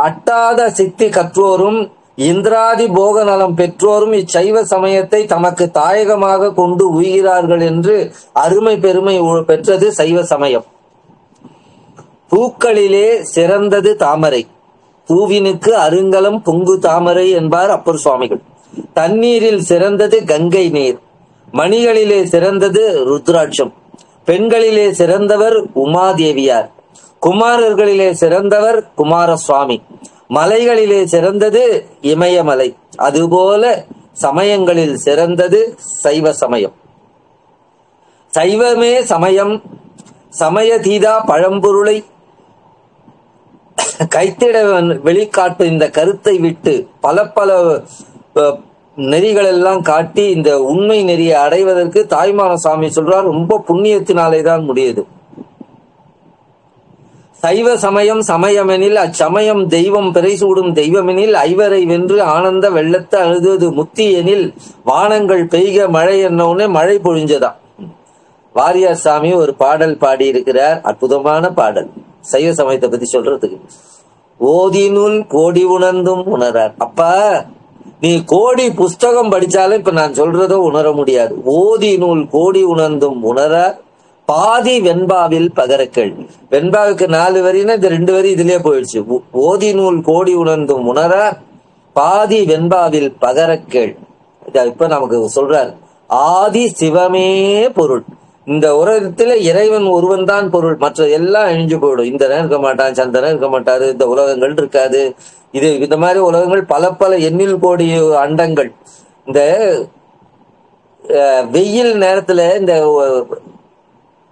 அட்டாத சித்தி கற்றோரும் இந்திராதி போக நலம் பெற்றோரும் இச்சைவ சமயத்தை தமக்கு தாயகமாக கொண்டு உய்கிறார்கள் என்று அருமை பெருமை பெற்றது சைவ சமயம். பூக்களிலே சிறந்தது தாமரை, பூவினுக்கு அருங்கலம் பொங்கு தாமரை என்பார் அப்பர் சுவாமிகள். தண்ணீரில் சிறந்தது கங்கை நீர், மணிகளிலே சிறந்தது ருத்ராட்சம், பெண்களிலே சிறந்தவர் உமாதேவியார், குமாரர்களிலே சிறந்தவர் குமாரசுவாமி, மலைகளிலே சிறந்தது இமயமலை. அதுபோல சமயங்களில் சிறந்தது சைவ சமயம். சைவமே சமயம் சமயதீதா பழம்பொருளை கைத்திட வெளிக்காட்டும் இந்த கருத்தை விட்டு பல நெறிகள் எல்லாம் காட்டி இந்த உண்மை நெறியை அடைவதற்கு தாய்மான சாமி சொல்றார், ரொம்ப புண்ணியத்தினாலே தான் முடியுது. சைவ சமயம் சமயமெனில் அச்சமயம் தெய்வம் பிறைசூடும் தெய்வமெனில் ஐவரை வென்று ஆனந்த வெள்ளத்தை அழுதுவது முத்தி எனில் வானங்கள் பெய்க மழை என்னவுடனே மழை பொழிஞ்சதான். வாரியார் சாமி ஒரு பாடல் பாடி இருக்கிறார், அற்புதமான பாடல் சைவ சமயத்தை பத்தி சொல்றதுக்கு. ஓதினுள் கோடி உணர்ந்தும் உணரார். அப்பா நீ கோடி புஸ்தகம் படிச்சாலும் இப்ப நான் சொல்றதோ உணர முடியாது. ஓதி நூல் கோடி உணர்ந்தும் உணரார் பாதி வெண்பாவில் பகரக்கள். வெண்பாவுக்கு 4 வரின்னா இந்த 2 வரி இதுலயே போயிடுச்சு. ஓதி நூல் கோடி உணர்ந்தும் உணரார் பாதி வெண்பாவில் பகரக்கள். இப்ப நமக்கு சொல்றார், ஆதி சிவமே பொருள். இந்த உலகத்துல இறைவன் ஒருவன் தான் பொருள், மற்ற எல்லாம் அழிஞ்சு போயிடும். இந்திரன் இருக்க மாட்டான், சந்திரன் இருக்க மாட்டாரு, இந்த உலகங்கள் இருக்காது. இது இந்த மாதிரி உலகங்கள் பல எண்ணில் கோடி அண்டங்கள். இந்த வெயில் நேரத்துல இந்த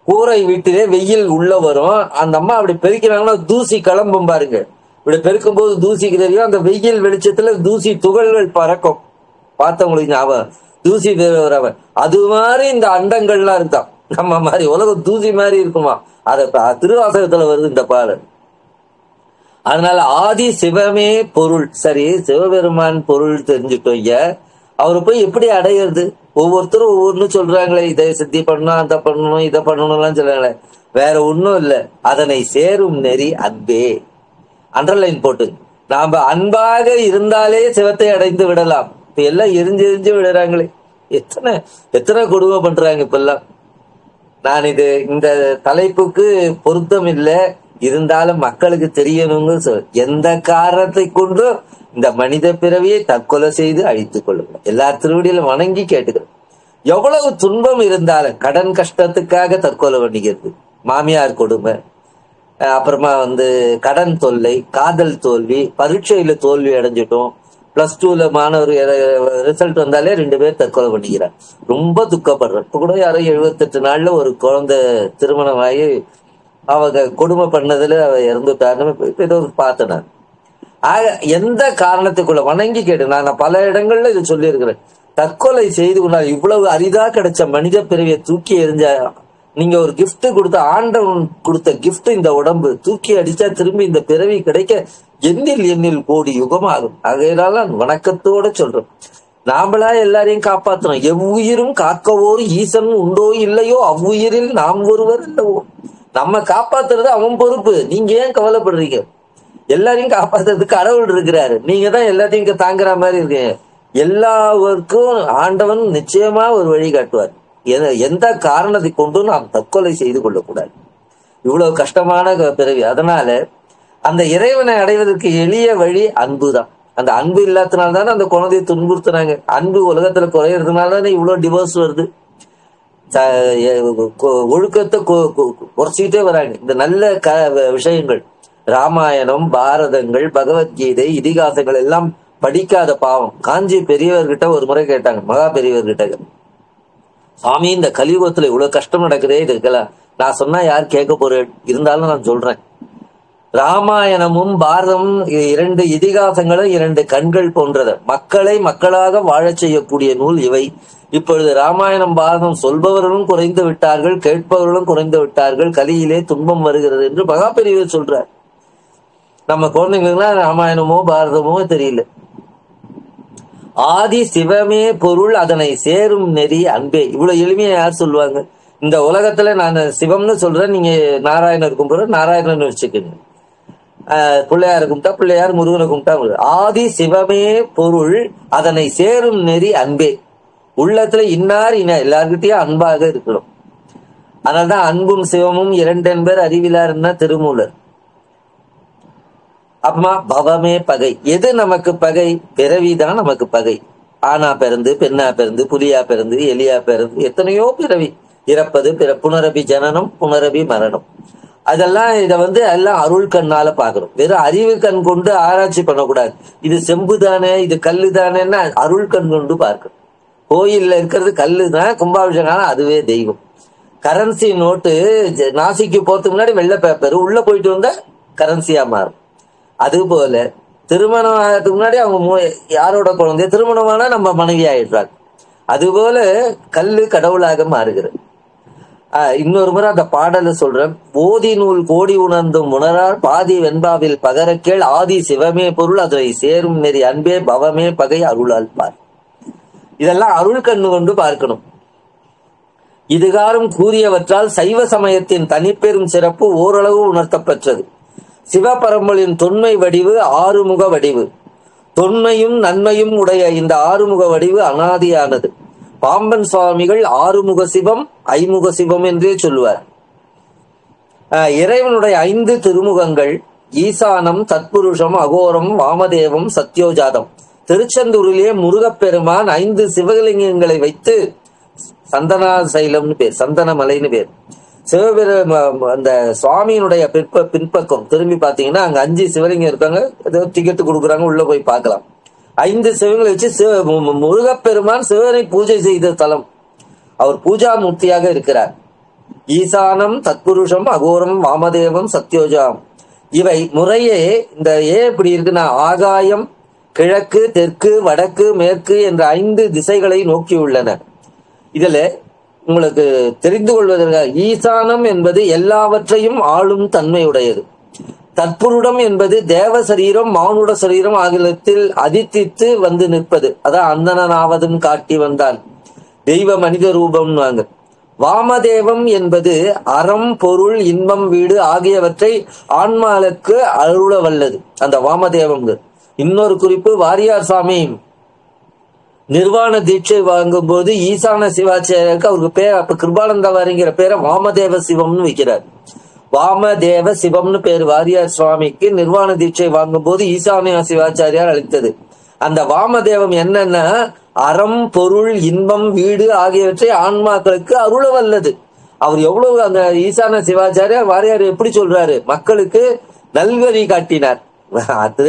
கூரை வீட்டிலே வெயில் உள்ள வரும். அந்த அம்மா அப்படி பெருக்கிறாங்கன்னா தூசி கிளம்பும் பாருங்க. இப்படி பெருக்கும் போது தூசிக்கு தெரியும். அந்த வெயில் வெளிச்சத்துல தூசி துகள்கள் பறக்கும். பார்த்தவங்களுக்கு ஞாபகம், தூசி வரவன் அது மாதிரி இந்த அண்டங்கள்லாம் இருந்தான். நம்ம மாதிரி உலகம் தூசி மாதிரி இருக்குமா? அத திருவாசகத்துல வருது இந்த பாடல். அதனால ஆதி சிவமே பொருள். சரி, சிவபெருமான் பொருள் தெரிஞ்சுட்டோம். அவரு போய் எப்படி அடையிறது? ஒவ்வொருத்தரும் ஒவ்வொன்னு சொல்றாங்களே, இதை சித்தி பண்ணணும், அதை பண்ணணும், இதை பண்ணணும்லாம் சொல்றாங்களே. வேற ஒன்னும் இல்ல, அதனை சேரும் நெறி அன்பே. அண்டர்லைன் போட்டு, நாம அன்பாக இருந்தாலே சிவத்தை அடைந்து விடலாம். இப்ப எல்லாம் எரிஞ்சு விடுறாங்களே, எத்தனை கொடுமை பண்றாங்க இப்ப எல்லாம். நான் இந்த தலைப்புக்கு பொருத்தம் இல்லை, இருந்தாலும் மக்களுக்கு தெரியணுங்க. எந்த காரணத்தை கொண்டு இந்த மனித பிறவியை தற்கொலை செய்து அழித்துக் கொள்ளுங்க. எல்லா திருவடியிலும் வணங்கி கேட்டுக்கிறோம். எவ்வளவு துன்பம் இருந்தாலும் கடன் கஷ்டத்துக்காக தற்கொலை பண்ணிக்கிறது, மாமியார் கொடுமை, அப்புறமா கடன் தொல்லை, காதல் தோல்வி, பரீட்சையில தோல்வி அடைஞ்சிட்டோம், +2ல மாணவர் ரிசல்ட் வந்தாலே 2 பேர் தற்கொலை பண்ணிக்கிறார். ரொம்ப துக்கப்படுறேன். இப்ப கூட யாரோ 78 நாள்ல ஒரு குழந்தை திருமணமாகி அவங்க கொடுமை பண்ணதுல அவ இறந்துட்டாருன்னு ஏதோ பார்த்தேன் நான். ஆக எந்த காரணத்துக்குள்ள வணங்கி கேட்டு, நான் பல இடங்கள்ல இது சொல்லி இருக்கிறேன். தற்கொலை செய்து கொண்டால் இவ்வளவு அரிதா கிடைச்ச மனித பிறவியை தூக்கி எறிஞ்ச, நீங்க ஒரு கிஃப்ட் கொடுத்த, ஆண்டவன் கொடுத்த கிஃப்ட் இந்த உடம்பு, தூக்கி அடிச்சா திரும்பி இந்த பிறவி கிடைக்க எண்ணில் கோடி யுகமாகும். ஆகையினால வணக்கத்தோட சொல்றோம், நாமளா எல்லாரையும் காப்பாற்றணும். எவ்வுயிரும் காக்கவோர் ஈசன் உண்டோ இல்லையோ, அவ்வுயிரில் நாம் ஒருவர் இல்லவோ. நம்ம காப்பாத்துறது அவன் பொறுப்பு. நீங்க ஏன் கவலைப்படுறீங்க? எல்லாரையும் காப்பாத்துறதுக்கு கடவுள் இருக்கிறாரு. நீங்க தான் எல்லாத்தையும் தாங்குற மாதிரி இருக்கீங்க. எல்லாருக்கும் ஆண்டவன் நிச்சயமா ஒரு வழி காட்டுவார். எந்த காரணத்தை கொண்டும் நாம் தற்கொலை செய்து கொள்ளக்கூடாது. இவ்வளவு கஷ்டமான பிறவி. அதனால அந்த இறைவனை அடைவதற்கு எளிய வழி அன்பு தான். அந்த அன்பு இல்லாதனால்தானே அந்த குழந்தையை துன்புறுத்துறாங்க. அன்பு உலகத்துல குறையறதுனால தானே இவ்வளவு டிவோர்ஸ் வருது. ஒழுக்கத்தை குறைச்சிக்கிட்டே வராங்க. இந்த நல்ல விஷயங்கள், ராமாயணம், பாரதங்கள், பகவத்கீதை, இதிகாசங்கள் எல்லாம் படிக்காத பாவம். காஞ்சி பெரியவர்கிட்ட ஒரு முறை கேட்டாங்க, மகா பெரியவர்கிட்ட, சுவாமி இந்த கலியுகத்துல இவ்வளவு கஷ்டம் நடக்குதே, இதுக்கெல்லாம் நான் சொன்னா யார் கேட்க போறேன்? இருந்தாலும் நான் சொல்றேன். ராமாயணமும் பாரதமும் 2 இதிகாசங்களும் 2 கண்கள் போன்றது. மக்களை மக்களாக வாழச் செய்யக்கூடிய நூல் இவை. இப்பொழுது ராமாயணம் பாரதம் சொல்பவர்களும் குறைந்து விட்டார்கள், கேட்பவர்களும் குறைந்து விட்டார்கள். கலியிலே துன்பம் வருகிறது என்று மகா பெரியவர் சொல்றார். நம்ம குழந்தைங்களுக்குலாம் ராமாயணமோ பாரதமோ தெரியல. ஆதி சிவமே பொருள், அதனை சேரும் நெறி அன்பே. இவ்வளவு எளிமையா யார் சொல்லுவாங்க? இந்த உலகத்துல நான் சிவம்னு சொல்றேன், நீங்க நாராயணர் கும்பிடுற நாராயணன் வச்சுக்கோங்க, பிள்ளையார் கும்பிட்டா பிள்ளையார், முருகனை கும்பிட்டா. ஆதி சிவமே பொருள், அதனை சேரும் நெறி அன்பே. உள்ளத்துல இன்னார் எல்லார்கிட்டயும் அன்பாக இருக்கணும். அதனால்தான் அன்பும் சிவமும் 2 என்பர் அறிவிலார்னா திருமூலர். அம்மா பவமே பகை. எது நமக்கு பகை? பிறவிதான் நமக்கு பகை. ஆனா பிறந்து, பெண்ணா பிறந்து, புலியா பிறந்து, எலியா பிறந்து, எத்தனையோ பிறவி. இறப்பது, புனரபி ஜனனம், புனரபி மரணம். அதெல்லாம் எல்லாம் அருள் கண்ணால பாக்குறோம். வெறும் அறிவு கண் கொண்டு ஆராய்ச்சி பண்ணக்கூடாது. இது செம்பு தானே, இது கல்லு தானேன்னா அருள் கண் கொண்டு பார்க்கணும். கோயில்ல இருக்கிறது கல்லு தான், கும்பாபிஷேகம் அதுவே தெய்வம். கரன்சி நோட்டு நாசிக்கு போறதுக்கு முன்னாடி வெள்ளை பேப்பர், உள்ள போயிட்டு வந்தா கரன்சியா மாறும். அது போல திருமணம் ஆகிறதுக்கு முன்னாடி அவங்க யாரோட குழந்தைய, திருமணமானா நம்ம மனைவி ஆயிடுறாங்க. அதுபோல கல்லு கடவுளாக மாறுகிறது. இன்னொரு முறை அந்த பாடல சொல்றேன். ஓதி நூல் கோடி உணர்ந்தும் உணரார் பாதி வெண்பாவில் பகரக்கேள், ஆதி சிவமே பொருள், அதனை சேரும் நெறி அன்பே பவமே பகை அருளால் பார். இதெல்லாம் அருள் கண்ணு கொண்டு பார்க்கணும். இதுகாரும் கூறியவற்றால் சைவ சமயத்தின் தனிப்பெரும் சிறப்பு ஓரளவு உணர்த்தப்பெற்றது. சிவபரம்பொருளின் தொன்மை வடிவு 6முக வடிவு. தொன்மையும் நன்மையும் உடைய இந்த 6முக வடிவு அனாதியானது. பாம்பன் சுவாமிகள் ஆறுமுக சிவம் ஐமுக சிவம் என்றே சொல்லுவார். இறைவனுடைய 5 திருமுகங்கள் ஈசானம், தத்புருஷம், அகோரம், வாமதேவம், சத்யோஜாதம். திருச்செந்தூரிலே முருகப்பெருமான் 5 சிவலிங்கங்களை வைத்து சந்தனா சைலம்னு பேர், சந்தனமலைன்னு பேர். அந்த சுவாமியினுடைய பின்பக்கம் திரும்பி பாத்தீங்கன்னா அங்க 5 சிவலிங்கம் இருக்காங்க. ஏதோ டிக்கெட் கொடுக்குறாங்க, உள்ள போய் பார்க்கலாம். 5 சிவங்களை வச்சு முருகப்பெருமான் சிவனை பூஜை செய்த தலம். அவர் பூஜா மூர்த்தியாக இருக்கிறார். ஈசானம், தத்புருஷம், அகோரம், வாமதேவம், சத்யோஜாம். இவை முறையே இந்த எப்படி இருக்குன்னா ஆகாயம், கிழக்கு, தெற்கு, வடக்கு, மேற்கு என்ற 5 திசைகளை நோக்கி உள்ளன. இதுல உங்களுக்கு தெரிந்து கொள்வதற்காக ஈசானம் என்பது எல்லாவற்றையும் ஆளும் தன்மையுடையது. தற்புருடம் என்பது தேவ சரீரம், மானுட சரீரம் ஆகியத்தில் அதித்தித்து வந்து நிற்பது. அதான் அந்தனாவதும் காட்டி வந்தான், தெய்வ மனித ரூபம் வாங்க. வாமதேவம் என்பது அறம், பொருள், இன்பம், வீடு ஆகியவற்றை ஆன்மாளுக்கு அருள வல்லது. அந்த வாமதேவம். இன்னொரு குறிப்பு, வாரியார் சாமி நிர்வாண தீட்சை வாங்கும் போது ஈசான சிவாச்சாரியருக்கு அவருக்கு பேர் அப்ப கிருபானந்தவாரிங்கிற பேரை வாமதேவ சிவம்னு வைக்கிறார். வாமதேவ சிவம்னு பேர் வாரியார் சுவாமிக்கு நிர்வாண தீட்சை வாங்கும் போது ஈசானிய சிவாச்சாரியார் அளித்தது. அந்த வாமதேவம் என்னன்னா அறம், பொருள், இன்பம், வீடு ஆகியவற்றை ஆன்மாக்களுக்கு அருள வல்லது. அவர் எவ்வளவு அந்த ஈசான சிவாச்சாரியார் வாரியார் எப்படி சொல்றாரு, மக்களுக்கு நல்வழி காட்டினார். அது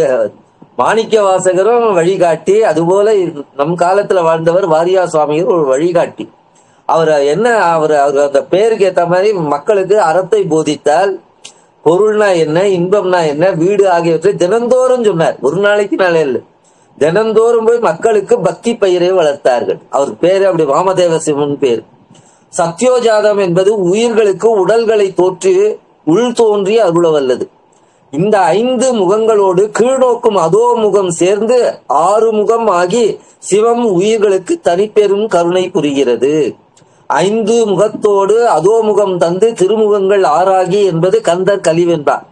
மாணிக்க வாசகரும் வழிகாட்டி, அதுபோல நம் காலத்துல வாழ்ந்தவர் வாரியார் சுவாமிகள் ஒரு வழிகாட்டி. அவர் என்ன அவர் அந்த பேருக்கு ஏற்ற மாதிரி மக்களுக்கு அறத்தை போதித்தால், பொருள்னா என்ன, இன்பம்னா என்ன, வீடு ஆகியவற்றை தினந்தோறும் சொன்னார். ஒரு நாளைக்கு நாளே இல்லை, தினந்தோறும் போய் மக்களுக்கு பக்தி பயிரை வளர்த்தார்கள். அவர் பேரு அப்படி வாமதேவ சிவன் பேர். சத்யோஜாதம் என்பது உயிர்களுக்கு உடல்களை தோற்றி உள் தோன்றி அருள வல்லது. இந்த 5 முகங்களோடு கீழ்நோக்கும் அதோ முகம் சேர்ந்து 6 முகம் ஆகி சிவம் உயிர்களுக்கு தனிப்பெரும் கருணை புரிகிறது. 5 முகத்தோடு அதோ முகம் தந்து திருமுகங்கள் 6 ஆகி என்பது கந்தர் கலிவென்பார்.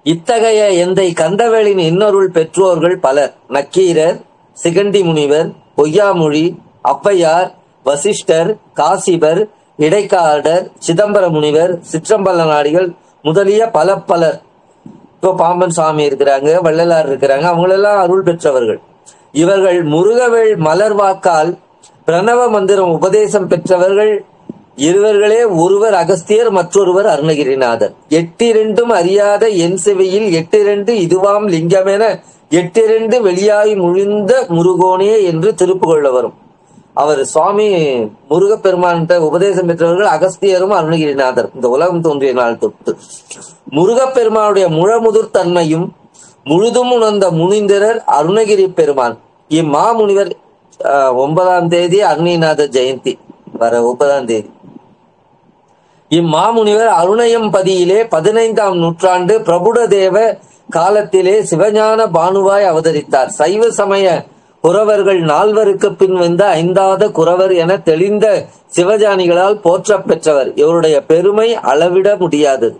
இத்தகைய எந்தை கந்தவேளின் இன்னொருள் பெற்றோர்கள் பலர். நக்கீரர், சிகண்டி முனிவர், பொய்யாமொழி, ஔவையார், வசிஷ்டர், காசிபர், இடைக்காடர், சிதம்பர முனிவர், சிற்றம்பல நாடிகள் முதலிய பலர். இப்போ பாம்பன் சாமி இருக்கிறாங்க, வள்ளலார் இருக்கிறாங்க, அவங்களெல்லாம் அருள் பெற்றவர்கள். இவர்கள் முருகவேள் மலர் வாக்கால் பிரணவ மந்திரம் உபதேசம் பெற்றவர்கள். இருவர்களே, ஒருவர் அகஸ்தியர், மற்றொருவர் அருணகிரிநாதர். 8 அறியாத என் செவியில் 8 இதுவாம் லிங்கமென 8 வெளியாய் முழிந்த முருகோனே என்று திருப்புகொள்ள வரும். அவர் சுவாமி முருகப்பெருமான்கிட்ட உபதேசம் பெற்றவர்கள் அகஸ்தியரும் அருணகிரிநாதர். இந்த உலகம் தோன்றிய நாள் தொட்டு முருகப்பெருமானுடைய முழமுதிர் தன்மையும் முழுதும் உணர்ந்த முனிந்திரர் அருணகிரி பெருமான். இம்மாமுனிவர் 9ஆம் தேதி அருணகிரிநாதர் ஜெயந்தி வர 9ஆம் தேதி. இம்மாமுனிவர் அருணயம்பதியிலே 15ஆம் நூற்றாண்டு பிரபுடதேவ காலத்திலே சிவஞான பானுவாய் அவதரித்தார். சைவ சமய குறவர்கள் 4 பின் வந்த 5வது குறவர் என தெளிந்த சிவஞானிகளால் போற்ற பெற்றவர். இவருடைய பெருமை அளவிட முடியாதது.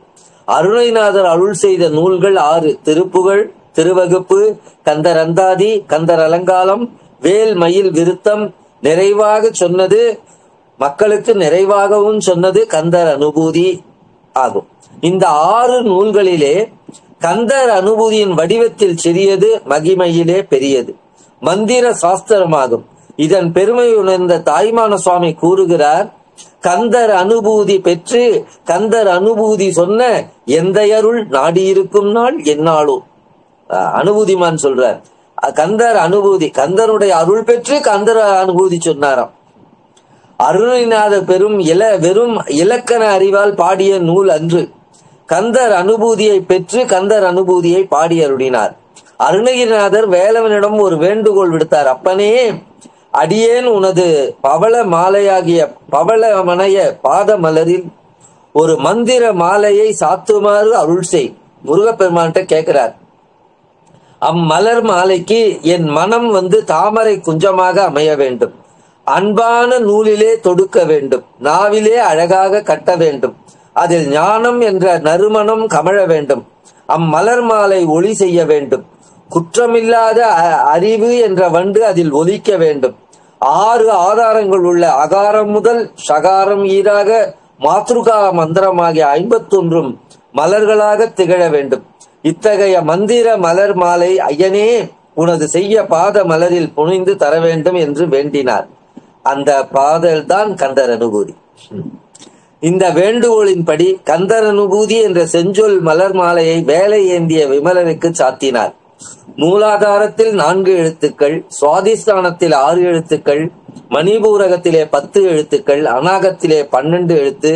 அருணகிரிநாதர் அருள் செய்த நூல்கள் 6: திருப்புகழ், திருவகுப்பு, கந்தர் அந்தாதி, கந்தர் அலங்காலம், வேல் மயில் விருத்தம். நிறைவாக சொன்னது, மக்களுக்கு நிறைவாகவும் சொன்னது கந்தர் அனுபூதி ஆகும். இந்த 6 நூல்களிலே கந்தர் அனுபூதியின் வடிவத்தில் சிறியது, மகிமையிலே பெரியது. மந்திர சாஸ்திரமாகும். இதன் பெருமை உணர்ந்த தாய்மான சுவாமி கூறுகிறார், கந்தர் அனுபூதி பெற்று கந்தர் அனுபூதி சொன்ன எந்தையருள் நாடியிருக்கும் நாள் என்னாலும். அனுபூதிமான் சொல்றார், கந்தர் அனுபூதி, கந்தருடைய அருள் பெற்று கந்தர் அனுபூதி சொன்னாராம். அருணகிரிநாதர் வெறும் இலக்கண அறிவால் பாடிய நூல் அன்று. கந்தர் அனுபூதியை பெற்று கந்தர் அனுபூதியை பாடி அருளினார். அருணகிரிநாதர் வேலவனிடம் ஒரு வேண்டுகோள் விடுத்தார். அப்பனே, அடியேன் உனது பவள மாலையாகிய பவளமனைய பாத மலரில் ஒரு மந்திர மாலையை சாத்துமாறு அருள் செய். முருகப்பெருமான்கிட்ட கேட்கிறார். அம்மலர் மாலைக்கு என் மனம் தாமரை குஞ்சமாக அமைய வேண்டும். அன்பான நூலிலே தொடுக்க வேண்டும். நாவிலே அழகாக கட்ட வேண்டும். அதில் ஞானம் என்ற நறுமணம் கமழ வேண்டும். அம்மலர் மாலை ஒளி செய்ய வேண்டும். குற்றமில்லாத அறிவு என்ற வண்டு அதில் ஒலிக்க வேண்டும். 6 ஆதாரங்கள் உள்ள அகாரம் முதல் ஷகாரம் ஈராக மாத்ருகா மந்திரமாகிய 51 மலர்களாக திகழ வேண்டும். இத்தகைய மந்திர மலர் மாலை ஐயனே உனது செய்ய பாத மலரில் புனிந்து தர வேண்டும் என்று வேண்டினார். அந்த பாதல் தான் கந்தர் அனுபூதி. இந்த வேண்டுகோளின்படி கந்தர் அனுபூதி என்ற செஞ்சொல் மலர் மாலையை வேலை ஏந்திய விமலனுக்கு சாத்தினார். மூலாதாரத்தில் 4 எழுத்துக்கள், சுவாதிஷ்டானத்தில் 6 எழுத்துக்கள், மணிபூரகத்திலே 10 எழுத்துக்கள், அநாகத்திலே 12 எழுத்து,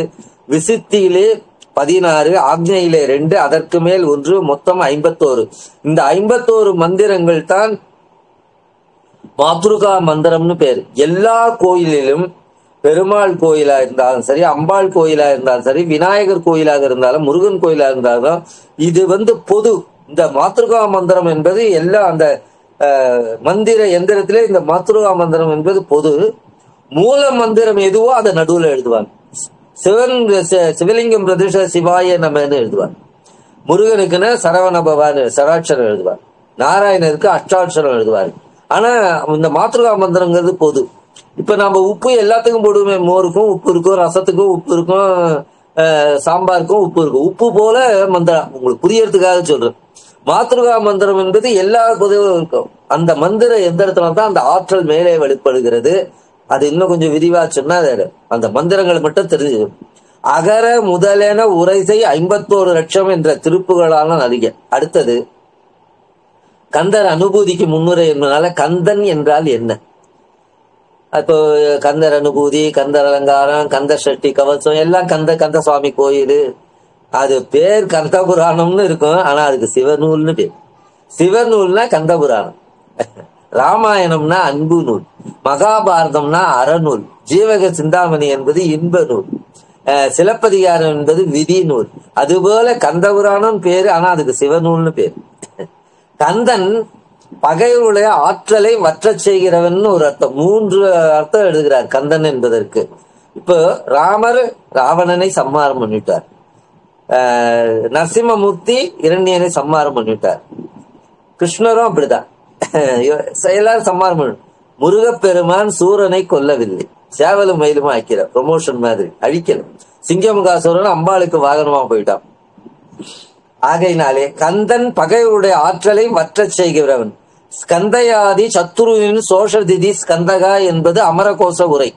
விசுத்தியிலே 16, ஆக்ஞையிலே 2, அதற்கு மேல் 1, மொத்தம் 51. இந்த 51 மந்திரங்கள் தான் மாத்ருகா மந்திரம்னு பேர். எல்லா கோயிலிலும், பெருமாள் கோயிலா இருந்தாலும் சரி, அம்பாள் கோயிலா இருந்தாலும் சரி, விநாயகர் கோயிலாக இருந்தாலும், முருகன் கோயிலா இருந்தாலும், இது பொது. இந்த மாத்ருகா மந்திரம் என்பது எல்லா அந்த மந்திர எந்திரத்திலே இந்த மாத்ருகா மந்திரம் என்பது பொது. மூல மந்திரம் எதுவோ அதை நடுவுல எழுதுவாங்க. சிவலிங்கம் பிரதிஷ்ட சிவாய நமன்னு எழுதுவார். முருகனுக்குன்னு சரவண பவான்னு சராட்சரம் எழுதுவார். நாராயணருக்கு அஷ்டாட்சரம் எழுதுவார். ஆனா இந்த மாத்ருகா மந்திரங்கிறது பொது. இப்ப நம்ம உப்பு எல்லாத்துக்கும் போடுவோமே, மோருக்கும் உப்பு இருக்கும், ரசத்துக்கும் உப்பு இருக்கும், சாம்பாருக்கும் உப்பு இருக்கும். உப்பு போல மந்திரம், உங்களுக்கு புரியறதுக்காக சொல்றேன். மாத்ருகா மந்திரம் என்பது எல்லா பொதுவும் இருக்கும். அந்த மந்திர எந்திரத்துல தான் அந்த ஆற்றல் மேலே வெளிப்படுகிறது. அது இன்னும் கொஞ்சம் விரிவா சொன்னா அந்த மந்திரங்களை மட்டும் தெரிஞ்சுக்கணும். அகர முதலென உரைசை 51 லட்சம் என்ற திருப்புகளான அதிக. அடுத்தது கந்தர் அனுபூதிக்கு முன்னுரை என்பதனால கந்தன் என்றால் என்ன? அப்போ கந்தர் அனுபூதி, கந்தர் அலங்காரம், கந்த சஷ்டி கவசம் எல்லாம் கந்த சுவாமி கோயில். அது பேர் கந்த புராணம்னு இருக்கும். ஆனா அதுக்கு சிவநூல்னு பேர். சிவநூல்னா கந்த புராணம், ராமாயணம்னா அன்பு நூல், மகாபாரதம்னா அறநூல், ஜீவக சிந்தாமணி என்பது இன்ப நூல், சிலப்பதிகாரம் என்பது விதி நூல். அதுபோல கந்தபுராணம் பேரு, ஆனா அதுக்கு சிவநூல்னு பேரு. கந்தன் பகையுடைய ஆற்றலை வற்றச் செய்கிறவன் ஒரு அர்த்தம். 3 அர்த்தம் எழுதுகிறார் கந்தன் என்பதற்கு. இப்போ ராமர் ராவணனை சம்மாரம் பண்ணிட்டார். நரசிம்மமூர்த்தி இரண்யனை சம்மாரம் பண்ணிட்டார். கிருஷ்ணரும் அப்படிதான் எல்லாரும் சம்மாரம் பண்ண. முருகப்பெருமான் சூரனை கொல்லவில்லை, சேவலும் மயிலுமா ஆக்கிற ப்ரமோஷன் மாதிரி அழிக்கல. சிங்கமுகாசுரன் அம்பாளுக்கு வாகனமா போயிட்டான். ஆகையினாலே கந்தன் பகையுடைய ஆற்றலை வற்றச் செய்கிறவன். ஸ்கந்தயாதி சத்துருவின் சோஷதிதி ஸ்கந்தகா என்பது அமரகோச உரை.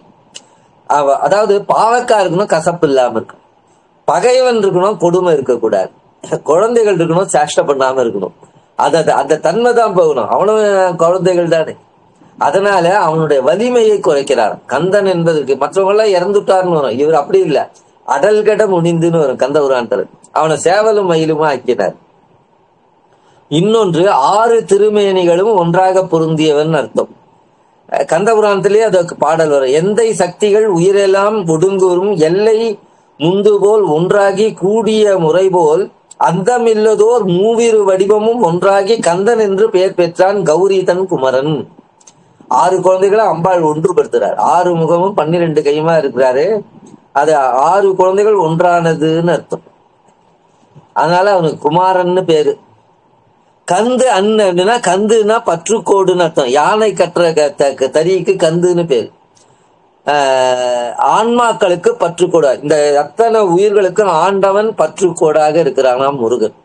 அதாவது பாவக்கா இருக்கணும், கசப்பு இல்லாம இருக்கணும். பகைவன் இருக்கணும், கொடுமை இருக்கக்கூடாது. குழந்தைகள் இருக்கணும், சேஷ்டை பண்ணாம இருக்கணும். அந்த தன்மை தான் போகணும். அவனும் குழந்தைகள் தானே. அதனால அவனுடைய வலிமையை குறைக்கிறார் கந்தன் என்பதற்கு. மற்றவங்க எல்லாம் இறந்துட்டார்னு வரும், இவர் அப்படி இல்லை, அடல்கட முனிந்துன்னு வரும் கந்த புராணத்துல. அவனை சேவலும் மயிலுமா ஆக்கினார். இன்னொன்று 6 திருமேனிகளும் ஒன்றாக பொருந்தியவன் அர்த்தம். கந்த புராணத்திலேயே அதற்கு பாடல் வரும். எந்தை சக்திகள் உயிரெல்லாம் ஒடுங்கூறும் எல்லை முந்து போல் ஒன்றாகி கூடிய முறை போல் அந்தமில்லதோர் மூவிரு வடிவமும் ஒன்றாகி கந்தன் என்று பெயர் பெற்றான் கௌரி தன் குமரன். 6 குழந்தைகளை அம்பாள் ஒன்றுபடுத்துறார். 6 முகமும் 12 கையுமா இருக்கிறாரு. அது 6 குழந்தைகள் ஒன்றானதுன்னு அர்த்தம். அதனால அவனுக்கு குமாரன்னு பேரு. கந்து அப்படின்னா கந்துனா பற்றுக்கோடுன்னு அர்த்தம். யானை கட்டுற தறிக்கு கந்துன்னு பேரு. ஆன்மாக்களுக்கு பற்றுக்கோடா. இந்த அத்தனை உயிர்களுக்கும் ஆண்டவன் பற்றுக்கோடாக இருக்கிறானா முருகன்.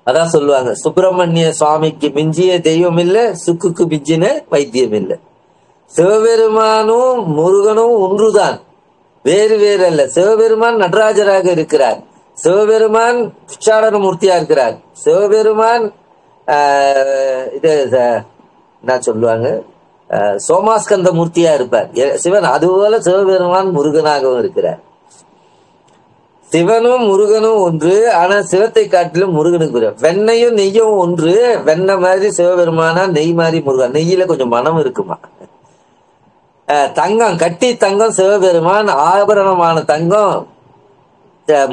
அதான் சொல்லுவாங்க, சுப்பிரமணிய சுவாமிக்கு மிஞ்சிய தெய்வம் இல்லை, சுக்குக்கு மிஞ்சின வைத்தியம் இல்லை. சிவபெருமானும் முருகனும் ஒன்றுதான், வேறு வேறு அல்ல. சிவபெருமான் நடராஜராக இருக்கிறார், சிவபெருமான் உச்சாரண மூர்த்தியா இருக்கிறார், சிவபெருமான் என்ன சொல்லுவாங்க சோமாஸ்கந்த மூர்த்தியா இருப்பார் சிவன். அதுபோல சிவபெருமான் முருகனாகவும் இருக்கிறார். சிவனும் முருகனும் ஒன்று, ஆனா சிவத்தை காட்டிலும் முருகனுக்கு வெண்ணையும் நெய்யும் ஒன்று. வெண்ணெய் மாதிரி சிவபெருமானா, நெய் மாதிரி முருகன். நெய்யில கொஞ்சம் மனம் இருக்குமா. தங்கம், கட்டி தங்கம் சிவபெருமான், ஆபரணமான தங்கம்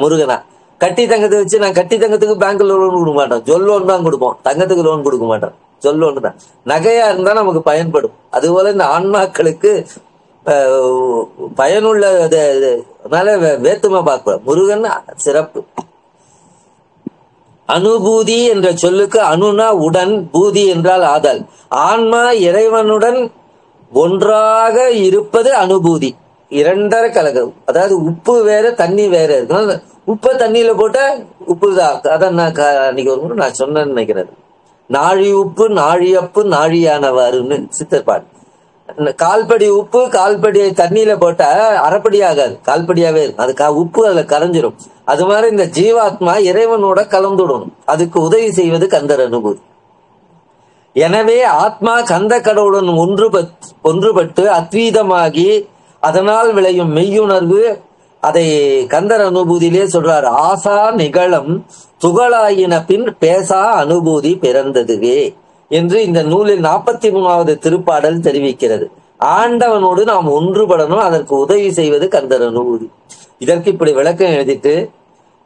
முருகனா. கட்டி தங்கத்தை வச்சு நான் கட்டி தங்கத்துக்கு பேங்க் லோன் கொடுக்க மாட்டோம், ஜொல் லோன் தான் கொடுப்போம். தங்கத்துக்கு லோன் கொடுக்க மாட்டோம், ஜொல் லோன் தான். நகையா இருந்தா நமக்கு பயன்படும். அதுபோல இந்த ஆன்மாக்களுக்கு பயனுள்ள வேத்துமா பார்க்க முருகன் சிறப்பு. அனுபூதி என்ற சொல்லுக்கு அணுனா உடன், பூதி என்றால் ஆதல். ஆன்மா இறைவனுடன் ஒன்றாக இருப்பது அனுபூதி. இரண்டரை கலகம், அதாவது உப்பு வேற தண்ணி வேற இருக்கு. உப்பை தண்ணியில போட்ட உப்பு தான். அதான் நான் அன்னைக்கு ஒரு முறை நான் சொன்னேன்னு நினைக்கிறேன். நாழி உப்பு நாழியப்பு நாழியானவாருன்னு சித்தர்பாடு. கால்படி உப்பு கால்படி தண்ணியில போட்டா அரைப்படி ஆகாது, கால்படியாவே இருக்கும். அது உப்பு அதுல கரைஞ்சிரும். அது மாதிரி இந்த ஜீவாத்மா இறைவனோட கலந்துடணும். அதுக்கு உதவி செய்வது கந்தர் அனுபூதி. எனவே ஆத்மா கந்த கடவுளுடன் ஒன்றுபட்டு அத்வீதமாகி அதனால் விளையும் மெய்யுணர்வு, அதை கந்தர் அனுபூதியிலே சொல்றாரு. ஆசா நிகழம் துகளாயின பின் பேசா அனுபூதி பிறந்ததுவே என்று இந்த நூலில் 43வது திருப்பாடல் தெரிவிக்கிறது. ஆண்டவனோடு நாம் ஒன்றுபடணும், அதற்கு உதவி செய்வது கந்தர் அனுபூதி. இதற்கு இப்படி விளக்கம் எழுதிட்டு,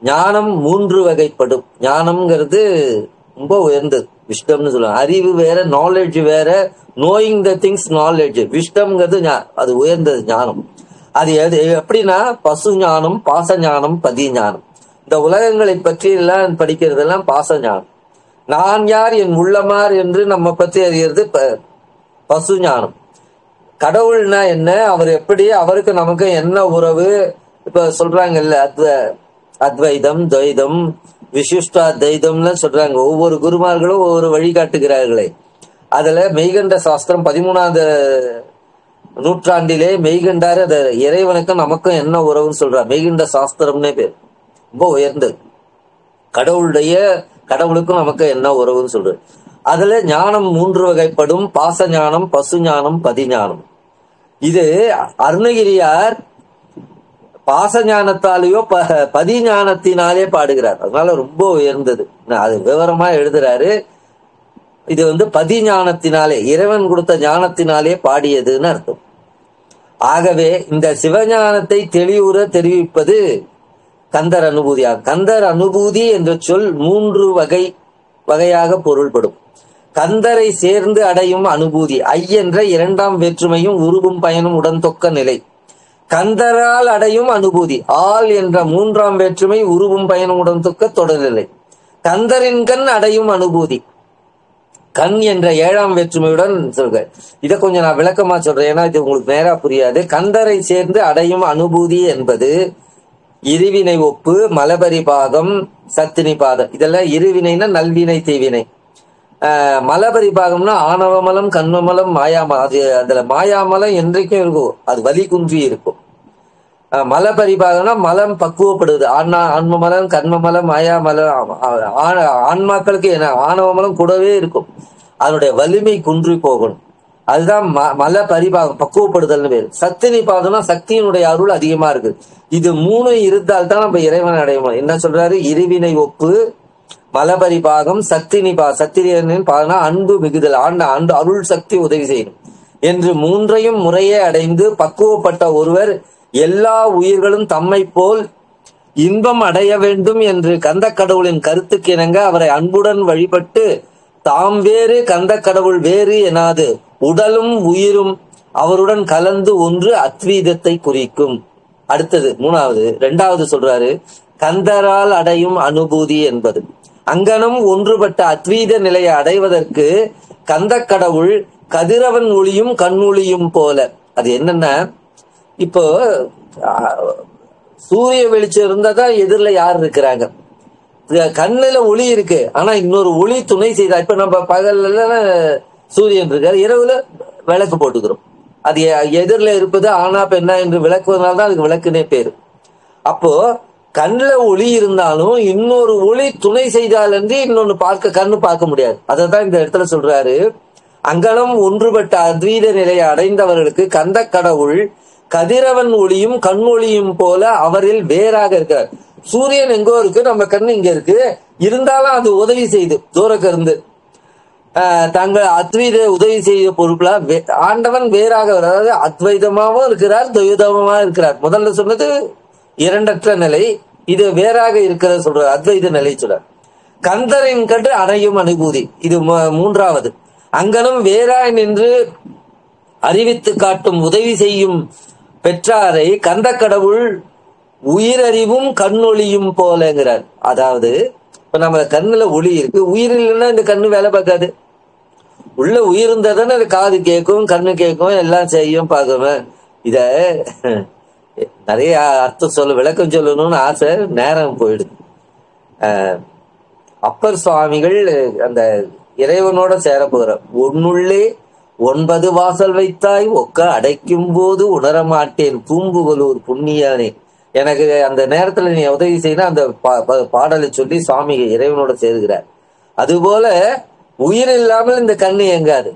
ஞானம் 3 வகைப்படும். ஞானம்ங்கிறது ரொம்ப உயர்ந்தது, விஷ்டம்னு சொல்லுவாங்க. அறிவு வேற, நாலேஜ் வேற. Knowing the things knowledge. விஷ்டம்ங்கிறது அது உயர்ந்தது ஞானம். அது எப்படின்னா பசு ஞானம், பாச ஞானம், பதி ஞானம். இந்த உலகங்களை பற்றி எல்லாம் படிக்கிறதெல்லாம் பாச ஞானம். நான் யார், என் உள்ளமார் என்று நம்ம பற்றி அறிகிறது பசு ஞானம். கடவுள்னா என்ன, அவர் எப்படி, அவருக்கு நமக்கு என்ன உறவு, இப்ப சொல்றாங்கல்ல அத்வைதம், துவைதம், விசிஷ்டா துவைதம்னு சொல்றாங்க. ஒவ்வொரு குருமார்களும் ஒவ்வொரு வழிகாட்டுகிறார்களே. அதுல மெய்கண்ட சாஸ்திரம் 13வது நூற்றாண்டிலே மெய்கண்டாரு அத இறைவனுக்கும் நமக்கும் என்ன உறவுன்னு சொல்றார். மெய்கண்ட சாஸ்திரம்னே பேர், ரொம்ப உயர்ந்தது. கடவுளுக்கும் நமக்கு என்ன உறவுன்னு சொல்றாரு. அதுல ஞானம் 3 வகைப்படும். பாச ஞானம், பசு ஞானம், பதி ஞானம். இது அருணகிரியார் பாச ஞானத்தாலேயோ பதி ஞானத்தினாலே பாடுகிறார். அதனால ரொம்ப உயர்ந்தது. அது விவரமா எழுதுறாரு. இது பதி ஞானத்தினாலே, இறைவன் கொடுத்த ஞானத்தினாலே பாடியதுன்னு அர்த்தம். ஆகவே இந்த சிவஞானத்தை தெளிவுற தெரிவிப்பது கந்தர் அனுபூதியாகும். கந்தர் அனுபூதி என்ற சொல் 3 வகையாக பொருள்படும். கந்தரை சேர்ந்து அடையும் அனுபூதி, ஐ என்ற 2ஆம் வேற்றுமையும் உருவும் பயனும் உடன் தொக்க நிலை. கந்தரால் அடையும் அனுபூதி, ஆள் என்ற 3ஆம் வேற்றுமை உருவும் பயனும் உடன் தொக்க தொடர்நிலை. கந்தரின் கண் அடையும் அனுபூதி, கண் என்ற 7ஆம் வேற்றுமையுடன் சொல்க. இதை கொஞ்சம் நான் விளக்கமா சொல்றேன், ஏன்னா இது உங்களுக்கு நேரா புரியாது. கந்தரை சேர்ந்து அடையும் அனுபூதி என்பது இருவினை ஒப்பு, மலபரி பாகம், சத்தினி பாதம். இதெல்லாம் இருவினைனா நல்வினை தீவினை. மலபரிபாகம்னா ஆணவமலம், கண்மமலம், மாயாமலம். அது அதுல மாயாமலம் என்றைக்கும் இருக்கும், அது வலி குன்றி இருக்கும். மலபரிபாகம்னா மலம் பக்குவப்படுது. ஆன்மமலம், கண்மமலம், மாயாமலம். ஆன்மாக்களுக்கு என்ன ஆணவமலம் கூடவே இருக்கும், அதனுடைய வலிமை குன்றி போகணும். அதுதான் மல பரிபாகம், பக்குவப்படுதல்னு பேரு. சத்தினி பாதம்னா சக்தியினுடைய அருள் அதிகமா இருக்கு. இது 3 இருந்தால் தான் நம்ம இறைவன் அடையணும். என்ன சொல்றாரு? இருவினை ஒப்பு, மலபரிபாகம், சத்தினியின் பாதம்னா அன்பு மிகுதல், ஆண்டு அருள் சக்தி உதவி செய்யணும் என்று 3ஐயும் முறையே அடைந்து பக்குவப்பட்ட ஒருவர் எல்லா உயிர்களும் தம்மை போல் இன்பம் அடைய வேண்டும் என்று கந்த கடவுளின் கருத்துக்கு இணங்க அவரை அன்புடன் வழிபட்டு தாம் வேறு கந்த கடவுள் வேறு எனாது உடலும் உயிரும் அவருடன் கலந்து ஒன்று அத்வீதத்தை குறிக்கும். அடுத்தது 2வது சொல்றாரு, கந்தரால் அடையும் அனுபூதி என்பது அங்கனம் ஒன்றுபட்ட அத்வீத நிலையை அடைவதற்கு கந்த கடவுள் கதிரவன் ஒளியும் கண்ணொளியும் போல. அது என்னன்னா, இப்போ சூரிய வெளிச்சம் இருந்தாதான் எதிரில யார் இருக்கிறாங்க, கண்ணுல ஒளி இருக்கு, ஆனா இன்னொரு ஒளி துணை செய்தா. இப்ப நம்ம பகல்ல சூரியன் இருக்காரு, இரவுல விளக்கு போட்டுக்கிறோம். அது எதிரில இருப்பது ஆனா பெண்ணா என்று விளக்குவதனால்தான் அதுக்கு விளக்குனே பேரு. அப்போ கண்ணுல ஒளி இருந்தாலும் இன்னொரு ஒளி துணை செய்தால் என்று இன்னொன்னு கண்ணு பார்க்க முடியாது. அதான் இந்த இடத்துல சொல்றாரு, அங்கனம் ஒன்றுபட்ட அத்வீத நிலையை அடைந்தவர்களுக்கு கந்த கடவுள் கதிரவன் ஒளியும் கண்ணொளியும் போல அவரில் வேறாக இருக்கிறார். சூரியன் எங்கோ இருக்கு, நம்ம கண்ணு இங்க இருக்கு, இருந்தாலும் அது உதவி செய்து தூரக்க இருந்து தங்கள் அத்வைத உதவி செய்த பொறுப்புல ஆண்டவன் வேறாக, அதாவது அத்வைதமாவும் இருக்கிறார், துவைதமா இருக்கிறார். முதல்ல சொன்னது இரண்டற்ற நிலை, இது வேறாக இருக்கிறது சொல்றார், அத்வைத நிலை சொல்றார். கந்தரின் கண்டு அடையும் அனுபூதி, இது 3வது. அங்கனும் வேறாய் நின்று அறிவித்து காட்டும் உதவி செய்யும் பெற்றாரை கந்த கடவுள் உயிரறிவும் கண்ணொளியும் போலங்கிறார். அதாவது இப்ப நம்ம கண்ணுல ஒளி இருக்கு, உயிர் இல்லைன்னா இந்த கண்ணு வேலை பார்க்காது. உள்ள உயிர் இருந்தா தானே அது காது கேட்கும், கண்ணு கேட்கும், எல்லாம் செய்யும், பார்க்குவேன். இத நிறைய அர்த்தம் விளக்கம் சொல்லணும்னு ஆசை, நேரம் போயிடுது. அப்பர் சுவாமிகள் அந்த இறைவனோட சேர போகிற உன்னுள்ளே 9 வாசல் வைத்தாய் ஒக்க அடைக்கும் போது உணரமாட்டேன் பூம்புகலூர் புண்ணியானே. எனக்கு அந்த நேரத்துல நீ உதவி செய்யணும் அந்த பாடலை சொல்லி சுவாமி இறைவனோட சேருகிறார். அதுபோல உயிர் இல்லாமல் இந்த கண்ணு எங்காது.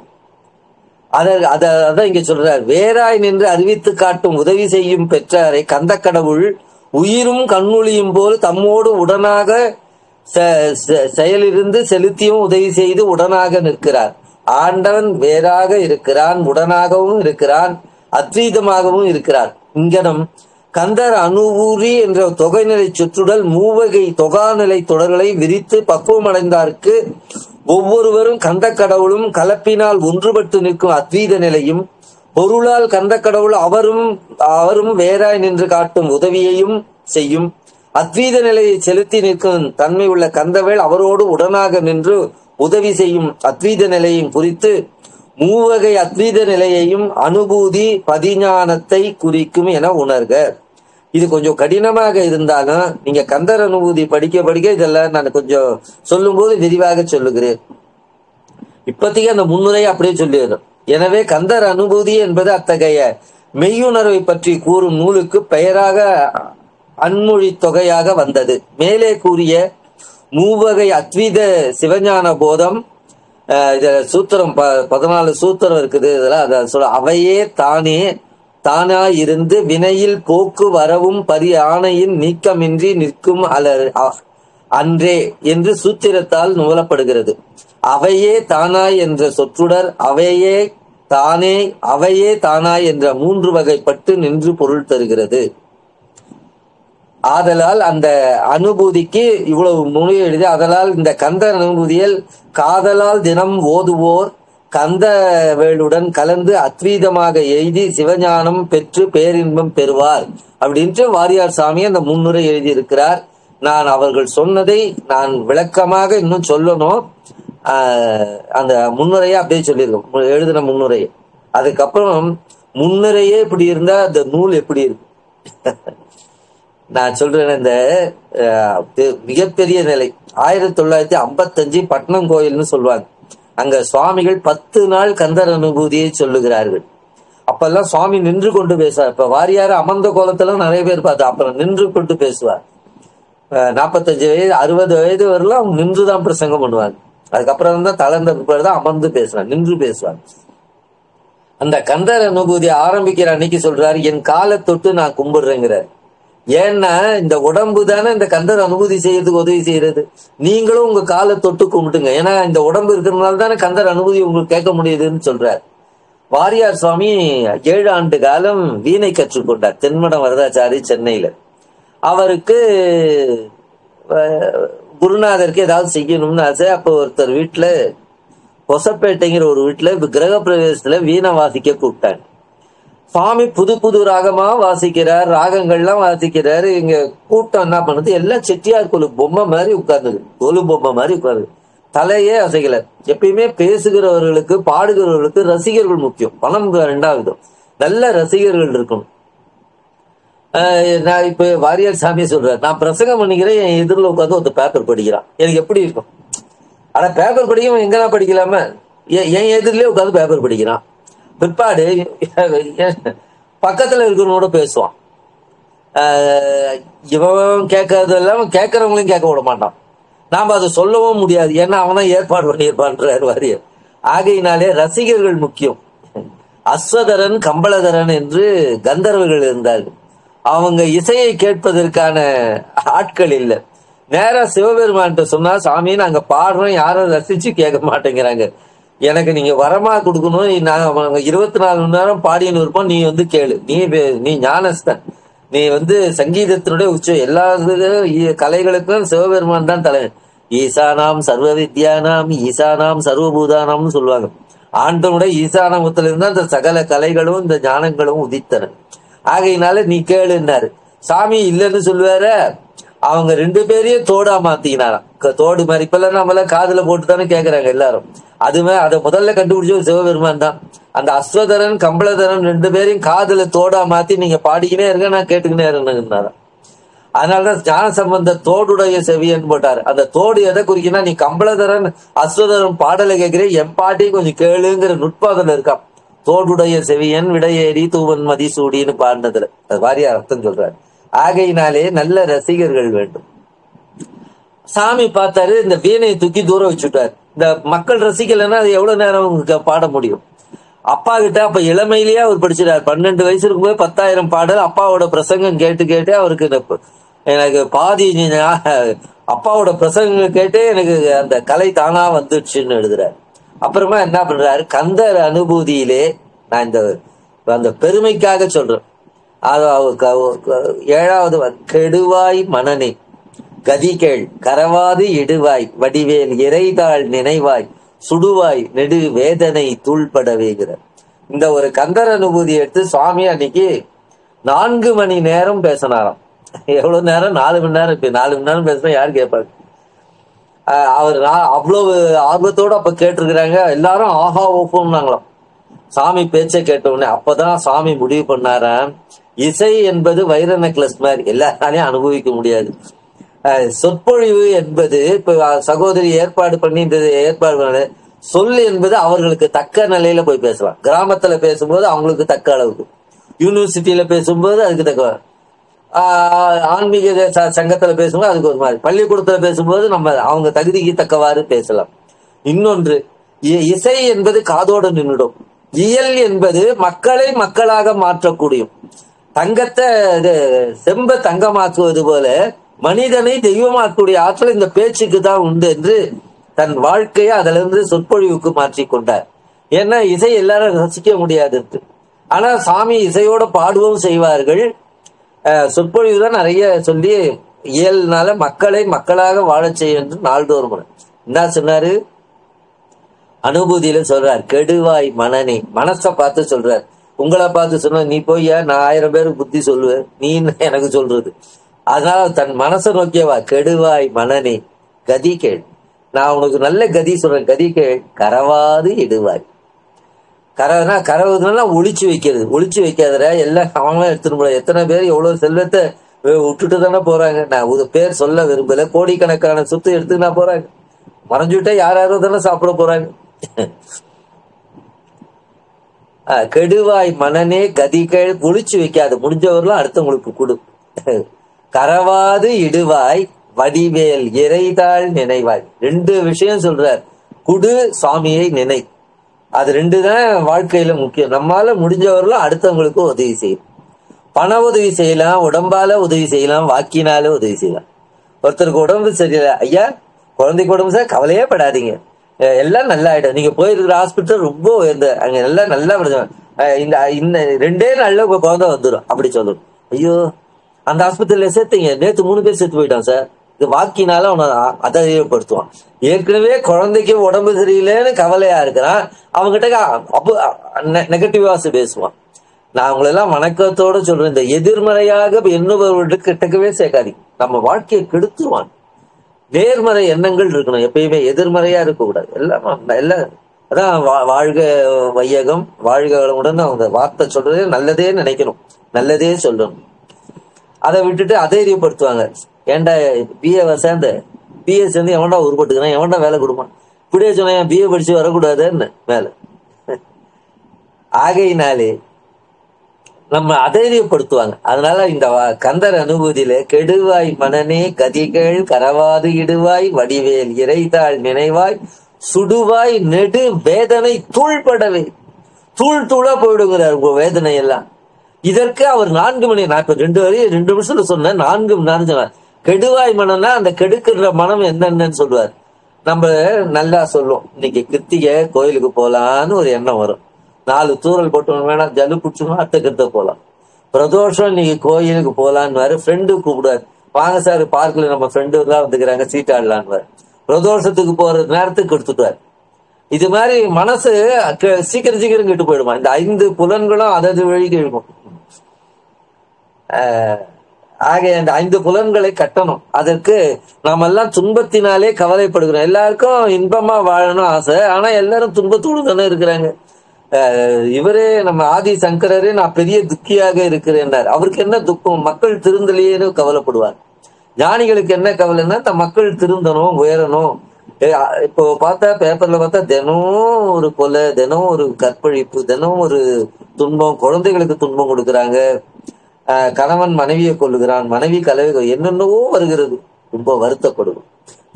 அதான் இங்க சொல்றார். வேறாய் நின்று அறிவித்து காட்டும் உதவி செய்யும் பெற்றாரை கந்த கடவுள் உயிரும் கண்ணொளியும் போல் தம்மோடு உடனாக செயலிருந்து செலுத்தியும் உதவி செய்து உடனாக நிற்கிறார். ஆண்டவன் வேறாக இருக்கிறான், உடனாகவும் இருக்கிறான், அத்வீதமாகவும் இருக்கிறார். இங்கனம் கந்தர் அனுபூரி என்ற தொகைநிலை சுற்றுடல் மூவகை தொகாநிலை தொடர்களை விரித்து பக்குவமடைந்தார்க்கு ஒவ்வொருவரும் கந்த கடவுளும் கலப்பினால் ஒன்றுபட்டு நிற்கும் அத்வீத நிலையும் பொருளால் கந்த கடவுள் அவரும் வேறாய் நின்று காட்டும் உதவியையும் செய்யும் அத்வீத நிலையை செலுத்தி நிற்கும் தன்மை உள்ள கந்தவேள் அவரோடு உடனாக நின்று உதவி செய்யும் அத்வீத நிலையும் குறித்து மூவகை அத்வீத நிலையையும் அனுபூதி பதிஞானத்தை குறிக்கும் என உணர்க. இது கொஞ்சம் கடினமாக இருந்தாலும் நீங்க கந்தர் அனுபூதி படிக்க இதெல்லாம் நான் கொஞ்சம் சொல்லும் போது விரிவாக சொல்லுகிறேன். இப்போதைக்கு அந்த முன்னுரை அப்படியே சொல்லிடுறோம். எனவே கந்தர் அனுபூதி என்பது அத்தகைய மெய்யுணர்வை பற்றி கூறும் நூலுக்கு பெயராக அன்மொழி தொகையாக வந்தது. மேலே கூறிய மூவகை அத்வீத சிவஞான போதம் சூத்திரம் 14 சூத்திரம் இருக்குது. இதெல்லாம் அத சொல்ல அவையே தானாயிருந்து வினையில் போக்கு வரவும் பரி ஆணையின் நீக்கமின்றி நிற்கும் அன்றே என்று சூத்திரத்தால் நுவலப்படுகிறது. அவையே தானாய் என்ற சொற்றுடர் அவையே தானாய் என்ற 3 வகைப்பட்டு நின்று பொருள் தருகிறது. ஆதலால் அந்த அனுபூதிக்கு இவ்வளவு மொழி எழுதி, அதனால் இந்த கந்தர் அனுபூதியில் காதலால் தினம் ஓதுவோர் கந்த வேளுடன் கலந்து அத்வீதமாக எய்தி சிவஞானம் பெற்று பேரின்பம் பெறுவார் அப்படின்ட்டு வாரியார் சாமி அந்த முன்னுரை எழுதியிருக்கிறார். நான் அவர்கள் சொன்னதை நான் விளக்கமாக இன்னும் சொல்லணும். அந்த முன்னுரையை அப்படியே சொல்லியிருக்கோம், எழுதின முன்னுரையை. அதுக்கப்புறம் முன்னுரையே இப்படி இருந்தா அந்த நூல் எப்படி இருக்கு நான் சொல்றேன். இந்த மிகப்பெரிய நிலை 1955 பட்னம் கோயில்னு சொல்லுவாங்க. அங்க சுவாமிகள் 10 நாள் கந்தர் அனுபூதியை சொல்லுகிறார்கள். அப்பெல்லாம் சுவாமி நின்று கொண்டு பேசுவார். இப்ப வாரியார் அமர்ந்த கோலத்துல நிறைய பேர் பார்த்தா, அப்புறம் நின்று கொண்டு பேசுவார். 45 வயது 60 வயது வரலாம் நின்றுதான் பிரசங்கம் பண்ணுவாங்க. அதுக்கப்புறம் தான் தளர்ந்த பிற்பாடு தான் அமர்ந்து பேசுவாங்க, நின்று பேசுவாங்க. அந்த கந்தர் அனுபூதி ஆரம்பிக்கிற அன்னைக்கு சொல்றாரு, என் காலை தொட்டு நான் கும்பிடுறேங்கிறார். ஏன்னா இந்த உடம்பு தானே இந்த கந்தர் அனுபூதி செய்யறதுக்கு உதவி செய்யறது. நீங்களும் உங்க காலை தொட்டு கும்பிட்டுங்க. ஏன்னா இந்த உடம்பு இருக்கிறதுனால தானே கந்தர் அனுபூதி உங்களுக்கு கேட்க முடியுதுன்னு சொல்றார். வாரியார் சுவாமி 7 ஆண்டு காலம் வீணை கற்றுக்கொண்டார் தென்மடம் வரதாச்சாரி சென்னையில. அவருக்கு குருநாதருக்கு ஏதாவது செய்யணும்னு ஆசை. அப்போ ஒருத்தர் வீட்டுல கொசப்பேட்டைங்கிற ஒரு வீட்டுல கிரக பிரவேசத்துல வீணை வாசிக்க கூப்பிட்டாங்க. சுவாமி புது ராகமா வாசிக்கிறார், ராகங்கள்லாம் வாசிக்கிறாரு. இங்க கூட்டம் என்ன பண்ணுது, எல்லாம் செட்டியார் கொலு பொம்மை மாதிரி உட்கார்ந்துது, கொலு பொம்மை மாதிரி உட்காருது, தலையே அசைக்கல. எப்பயுமே பேசுகிறவர்களுக்கு பாடுகிறவர்களுக்கு ரசிகர்கள் முக்கியம், பணம் 2வது. நல்ல ரசிகர்கள் இருக்கணும். நான் இப்ப வாரியார் சாமி சொல்றாரு, நான் பிரசங்கம் பண்ணிக்கிறேன், என் எதிரில் உட்காந்து ஒரு பேப்பர் படிக்கிறான், எனக்கு எப்படி இருக்கும்? ஆனா பேப்பர் படிக்க எங்கன்னா படிக்கலாம, என் எதிரிலே உட்காந்து பேப்பர் படிக்கிறான். பிற்பாடு பக்கத்துல இருக்கிறவனோட பேசுவான். இவன் கேட்கறது இல்லாம கேட்கறவங்களையும் கேட்க விட மாட்டான். நாம அதை சொல்லவும் முடியாது, ஏன்னா அவனா ஏற்பாடு பண்ணியிருப்பான்றார் வாரியார். ஆகையினாலே ரசிகர்கள் முக்கியம். அஸ்வதரன் கம்பளதரன் என்று கந்தர்வர்கள் இருந்தார்கள். அவங்க இசையை கேட்பதற்கான ஆட்கள் இல்லை. நேரா சிவபெருமான்கிட்ட சொன்னா, சாமி நாங்க பாடுறோம், யாரும் ரசிச்சு கேட்க மாட்டேங்கிறாங்க, எனக்கு நீங்க வரமா கொடுக்கணும், நாங்க 24 மணி நேரம் பாடின்னு இருப்போம், நீ வந்து கேளு, நீ ஞானஸ்தன், நீ வந்து சங்கீதத்தினுடைய உச்சம், எல்லா கலைகளுக்கும் சிவபெருமான் தான் தலைவன். ஈசானாம் சர்வ வித்யானாம் ஈசானாம் சர்வபூதானாம்னு சொல்லுவாங்க. ஆண்டனுடைய ஈசானமுத்துல இருந்தா இந்த சகல கலைகளும் இந்த ஞானங்களும் உதித்தன. ஆகையினால நீ கேளுன்னாரு. சாமி இல்லைன்னு சொல்லுவார. அவங்க 2 பேரையும் தோடா மாத்திக்கினாராம். தோடு மாதிரி இப்பெல்லாம் நம்மள காதுல போட்டு தானே கேட்கறாங்க எல்லாரும். அதுவே அதை முதல்ல கண்டுபிடிச்ச சிவபெருமான் தான். அந்த அஸ்வதரன் கம்பளதரன் 2 பேரையும் காதுல தோடா மாத்தி நீங்க பாடிக்கினே இருங்க, நான் கேட்டுக்கினே இருந்தேன். அதனாலதான் ஞான சம்பந்த தோடுடைய செவியன்னு போட்டாரு. அந்த தோடு எதை குறிக்கினா, நீ கம்பளதரன் அஸ்வதரன் பாடலை கேட்கிறேன், என் பாட்டையும் கொஞ்சம் கேளுங்கிற நுட்பாதல இருக்கான். தோடுடைய செவியன் விடையேறி தூவன் மதிசூடின்னு பாடினதுல அது வாரியா அர்த்தம் சொல்றாரு. ஆகையினாலே நல்ல ரசிகர்கள் வேண்டும். சாமி பார்த்தாரு, இந்த வீணையை தூக்கி தூரம் வச்சுட்டாரு. இந்த மக்கள் ரசிக்கலைன்னா அது எவ்வளவு நேரம் பாட முடியும்? அப்பா கிட்ட அப்ப இளமையிலேயே அவர் படிச்சிட்டார். 12 வயசு இருக்கும்போது 10,000 பாடல் அப்பாவோட பிரசங்கம் கேட்டு கேட்டே அவருக்கு எனக்கு பாதி அப்பாவோட பிரசங்கம் கேட்டே எனக்கு அந்த கலை தானா வந்துடுச்சுன்னு எழுதுறாரு. அப்புறமா என்ன பண்றாரு, கந்தர் அனுபூதியிலே நான் இந்த அந்த பெருமைக்காக சொல்றேன். 7வது கெடுவாய் மனனே கதிகேள் கரவாது இடுவாய் வடிவேல் இறைதாள் நினைவாய் சுடுவாய் நெடு வேதனை தூள்படவேகிற இந்த ஒரு கந்தர் அனுபூதி எடுத்து சுவாமி அன்னைக்கு 4 மணி நேரம் பேசினாராம். எவ்வளவு நேரம்? 4 மணி நேரம். 4 மணி நேரம் பேசினா யாரு கேட்பாங்க? அவர் அவ்வளவு ஆர்வத்தோட அப்ப கேட்டிருக்கிறாங்க. எல்லாரும் ஆஹா ஓப்போம்னாங்களாம் சாமி பேச்சை கேட்டவுடனே. அப்பதான் சாமி முடிவு பண்ணாராம், இசை என்பது வைர நெக்லஸ் மாதிரி எல்லாராலையும் அனுபவிக்க முடியாது. சொற்பொழிவு என்பது இப்ப சகோதரி ஏற்பாடு பண்ணி இந்த ஏற்பாடு பண்ண சொல் என்பது அவர்களுக்கு தக்க நிலையில போய் பேசலாம். கிராமத்துல பேசும்போது அவங்களுக்கு தக்க அளவுக்கு, யூனிவர்சிட்டியில பேசும்போது அதுக்கு தக்க, ஆன்மீக சங்கத்துல பேசும்போது அதுக்கு ஒரு மாதிரி, பள்ளிக்கூடத்துல பேசும்போது நம்ம அவங்க தகுதிக்கு தக்கவாறு பேசலாம். இன்னொன்று, இசை என்பது காதோடு நின்றுடும். இயல் என்பது மக்களை மக்களாக மாற்றக்கூடியும். தங்கத்தை செம்ப தங்கமாக்குவது போல மனிதனை தெய்வமாக்கக்கூடிய ஆற்றல் இந்த பேச்சுக்கு தான் உண்டு என்று தன் வாழ்க்கையை அதுல இருந்து சொற்பொழிவுக்கு மாற்றி கொண்டார். ஏன்னா இசை எல்லாரும் ரசிக்க முடியாது. ஆனா சாமி இசையோட பாடுவோம் செய்வார்கள். சொற்பொழிவு தான் நிறைய சொல்லி இயல்னால மக்களை மக்களாக வாழச் செய்ய என்று நாள்தோறும் என்ன சொன்னாரு, அனுபூதியில சொல்றார். கெடுவாய் மனனே, மனசை பார்த்து சொல்றார். உங்களை பார்த்து சொன்ன நீ போய் நான் 1000 பேருக்கு புத்தி சொல்லுவேன், நீ எனக்கு சொல்றது. அதனால தன் மனசை நோக்கியவா, கெடுவாய் மனனே கதி கேள், நான் உனக்கு நல்ல கதி சொல்றேன், கதி கேள் கரவாது இடுவாய். கரவுனா கரவுதுன்னா ஒளிச்சு வைக்கிறது, ஒளிச்சு வைக்காதற எல்லாம் அவங்களும் எடுத்துட்டு போல. எத்தனை பேர் எவ்வளவு செல்வத்தை விட்டுட்டு தானே போறாங்க. நான் பேர் சொல்ல விரும்பல, கோடிக்கணக்கான சொத்து எடுத்துக்கினா போறாங்க. மறைஞ்சுட்டா யாரும் தானே சாப்பிட போறாங்க. கெடுவாய் மனனே கதிகள், ஒளிச்சு வைக்காது, முடிஞ்சவர்களும் அடுத்தவங்களுக்கு கொடு. கரவாது இடுவாய் வடிவேல் இறைதாள் நினைவாய். 2 விஷயம் சொல்றார். குடு, சுவாமியை நினை. அது 2 தான் வாழ்க்கையில முக்கியம். நம்மால முடிஞ்சவர்களும் அடுத்தவங்களுக்கு உதவி செய்யும். பண உதவி செய்யலாம், உடம்பால உதவி செய்யலாம், வாக்கினால உதவி செய்யலாம். ஒருத்தருக்கு உடம்பு சரியில்லை, ஐயா குழந்தைக்கு உடம்பு சார், கவலையே படாதீங்க, எல்லாம் நல்லா ஆயிடும், நீங்க போயிருக்கிற ஹாஸ்பிட்டல் ரொம்ப உயர்ந்த, அங்க எல்லாம் நல்லா இந்த 2 நாள்ல உங்க குழந்தை வந்துடும் அப்படி சொல்லணும். ஐயோ அந்த ஹாஸ்பிட்டல்ல சேர்த்தீங்க, நேற்று 3 பேர் செத்து போயிட்டான் சார், இது வாக்கினால அவனை அதிகப்படுத்துவான். ஏற்கனவே குழந்தைக்கு உடம்பு சரியில்லைன்னு கவலையா இருக்கிறான், அவங்ககிட்ட அப்போ நெகட்டிவாஸ் பேசுவான். நான் உங்களெல்லாம் வணக்கத்தோட சொல்றேன், இந்த எதிர்மறையாக எண்ணுபவர்களுக்கு கிட்டக்கவே சேர்க்காதீங்க, நம்ம வாழ்க்கையை கெடுத்துருவான். நேர்மறை எண்ணங்கள் இருக்கணும், எப்பயுமே எதிர்மறையா இருக்கக்கூடாது. எல்லாம் அதான் வாழ்க வையகம் வாழ்க வளமுடன் அவங்க வார்த்தை சொல்றதே நல்லதே நினைக்கணும், நல்லதே சொல்லணும். அதை விட்டுட்டு அதைரியப்படுத்துவாங்க. ஏன்டா பிஏ சேர்ந்த பிஏ சேர்ந்து எவன்டா உருப்பட்டுக்கிறான், எவன்டா வேலை கொடுப்பான், இப்படியே சொன்னா பிஏ படிச்சு வரக்கூடாதுன்னு வேலை. ஆகையினாலே நம்ம அதைரியப்படுத்துவாங்க. அதனால இந்த கந்தர் அனுபூதியில கெடுவாய் மனனே கதிகள் கரவாது இடுவாய் வடிவேல் இறைதாள் நினைவாய் சுடுவாய் நெடு வேதனை தூள்படவே, தூள் தூளா போயிடுங்கிறார் உங்க வேதனை எல்லாம். இதற்கு அவர் 4 மணி, நான் இப்ப 2 நிமிஷத்துல சொன்னேன், 4 மணி நேரம் சொன்னார். கெடுவாய் மனம்னா அந்த கெடுக்கிற மனம் என்னன்னு சொல்லுவார். நம்ம நல்லா சொல்லுவோம், இன்னைக்கு கிருத்திகை கோயிலுக்கு போலான்னு ஒரு எண்ணம் வரும், 4 தூரல் போட்டு வேணாம் ஜலு குடிச்சுமா அடுத்த கிருத்த போலாம். பிரதோஷம் இன்னைக்கு கோயிலுக்கு போலான்னு ஃப்ரெண்டு கூப்பிடுவார், வாங்க சார் பார்க்கல நம்ம ஃப்ரெண்டு எல்லாம் வந்துக்கிறாங்க சீட் ஆடலான்னு. பிரதோஷத்துக்கு போற நேரத்துக்கு எடுத்துட்டார். இது மாதிரி மனசு சீக்கிரம் கெட்டு போயிடுமா. இந்த 5 புலன்களும் அதது வழிக்கு இருக்கும். ஆக அந்த 5 புலன்களை கட்டணும். அதற்கு நாம எல்லாம் துன்பத்தினாலே கவலைப்படுகிறோம். எல்லாருக்கும் இன்பமா வாழணும் ஆசை, ஆனா எல்லாரும் துன்பத்தோடு தானே இருக்கிறாங்க. இவரே நம்ம ஆதி சங்கரரே நான் பெரிய துக்கியாக இருக்கிறேன்னார். அவருக்கு என்ன துக்கம்? மக்கள் திருந்தலையேன்னு கவலைப்படுவார். ஞானிகளுக்கு என்ன கவலைன்னா இந்த மக்கள் திருந்தணும், உயரணும். இப்போ பார்த்தா பேப்பர்ல பார்த்தா தினம் ஒரு கொலை, தினம் ஒரு கற்பழிப்பு, தினம் ஒரு துன்பம், குழந்தைகளுக்கு துன்பம் கொடுக்குறாங்க, கணவன் மனைவியை கொள்ளுகிறான், மனைவி கலவை, என்னென்னவோ வருகிறது. ரொம்ப வருத்தப்படுவோம்.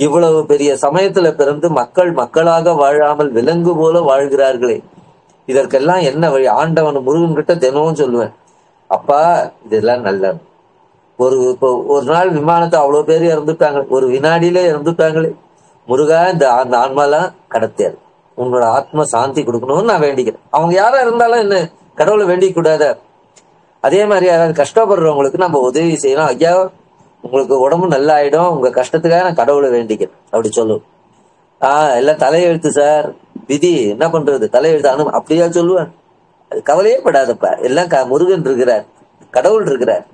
இவ்வளவு பெரிய சமயத்துல பிறந்து மக்கள் மக்களாக வாழாமல் விலங்கு போல வாழ்கிறார்களே, இதற்கெல்லாம் என்ன வழி? ஆண்டவன் முருகன் கிட்ட தினமும் சொல்லுவேன், அப்பா இதெல்லாம் நல்ல இப்போ ஒரு நாள் விமானத்தை அவ்வளவு பேர் இறந்துட்டாங்க, ஒரு வினாடியிலே இறந்துட்டாங்களே, முருகா இந்த ஆன்மாலாம் கடத்தியாரு, உன்னோட ஆத்ம சாந்தி கொடுக்கணும்னு நான் வேண்டிக்கிறேன். அவங்க யாரா இருந்தாலும் என்ன கடவுளை வேண்டிக்க கூடாத? அதே மாதிரி யாராவது கஷ்டப்படுறவங்களுக்கு நம்ம உதவி செய்யணும். ஐயா உங்களுக்கு உடம்பு நல்லா ஆயிடும், உங்க கஷ்டத்துக்காக நான் கடவுளை வேண்டிக்கிறேன் அப்படி சொல்லுவோம். எல்லாம் தலையெழுத்து சார், விதி என்ன பண்றது, தலையெழுத்து அப்படியா சொல்லுவேன். அது கவலையே படாதப்ப, எல்லாம் முருகன் இருக்கிறார், கடவுள் இருக்கிறார்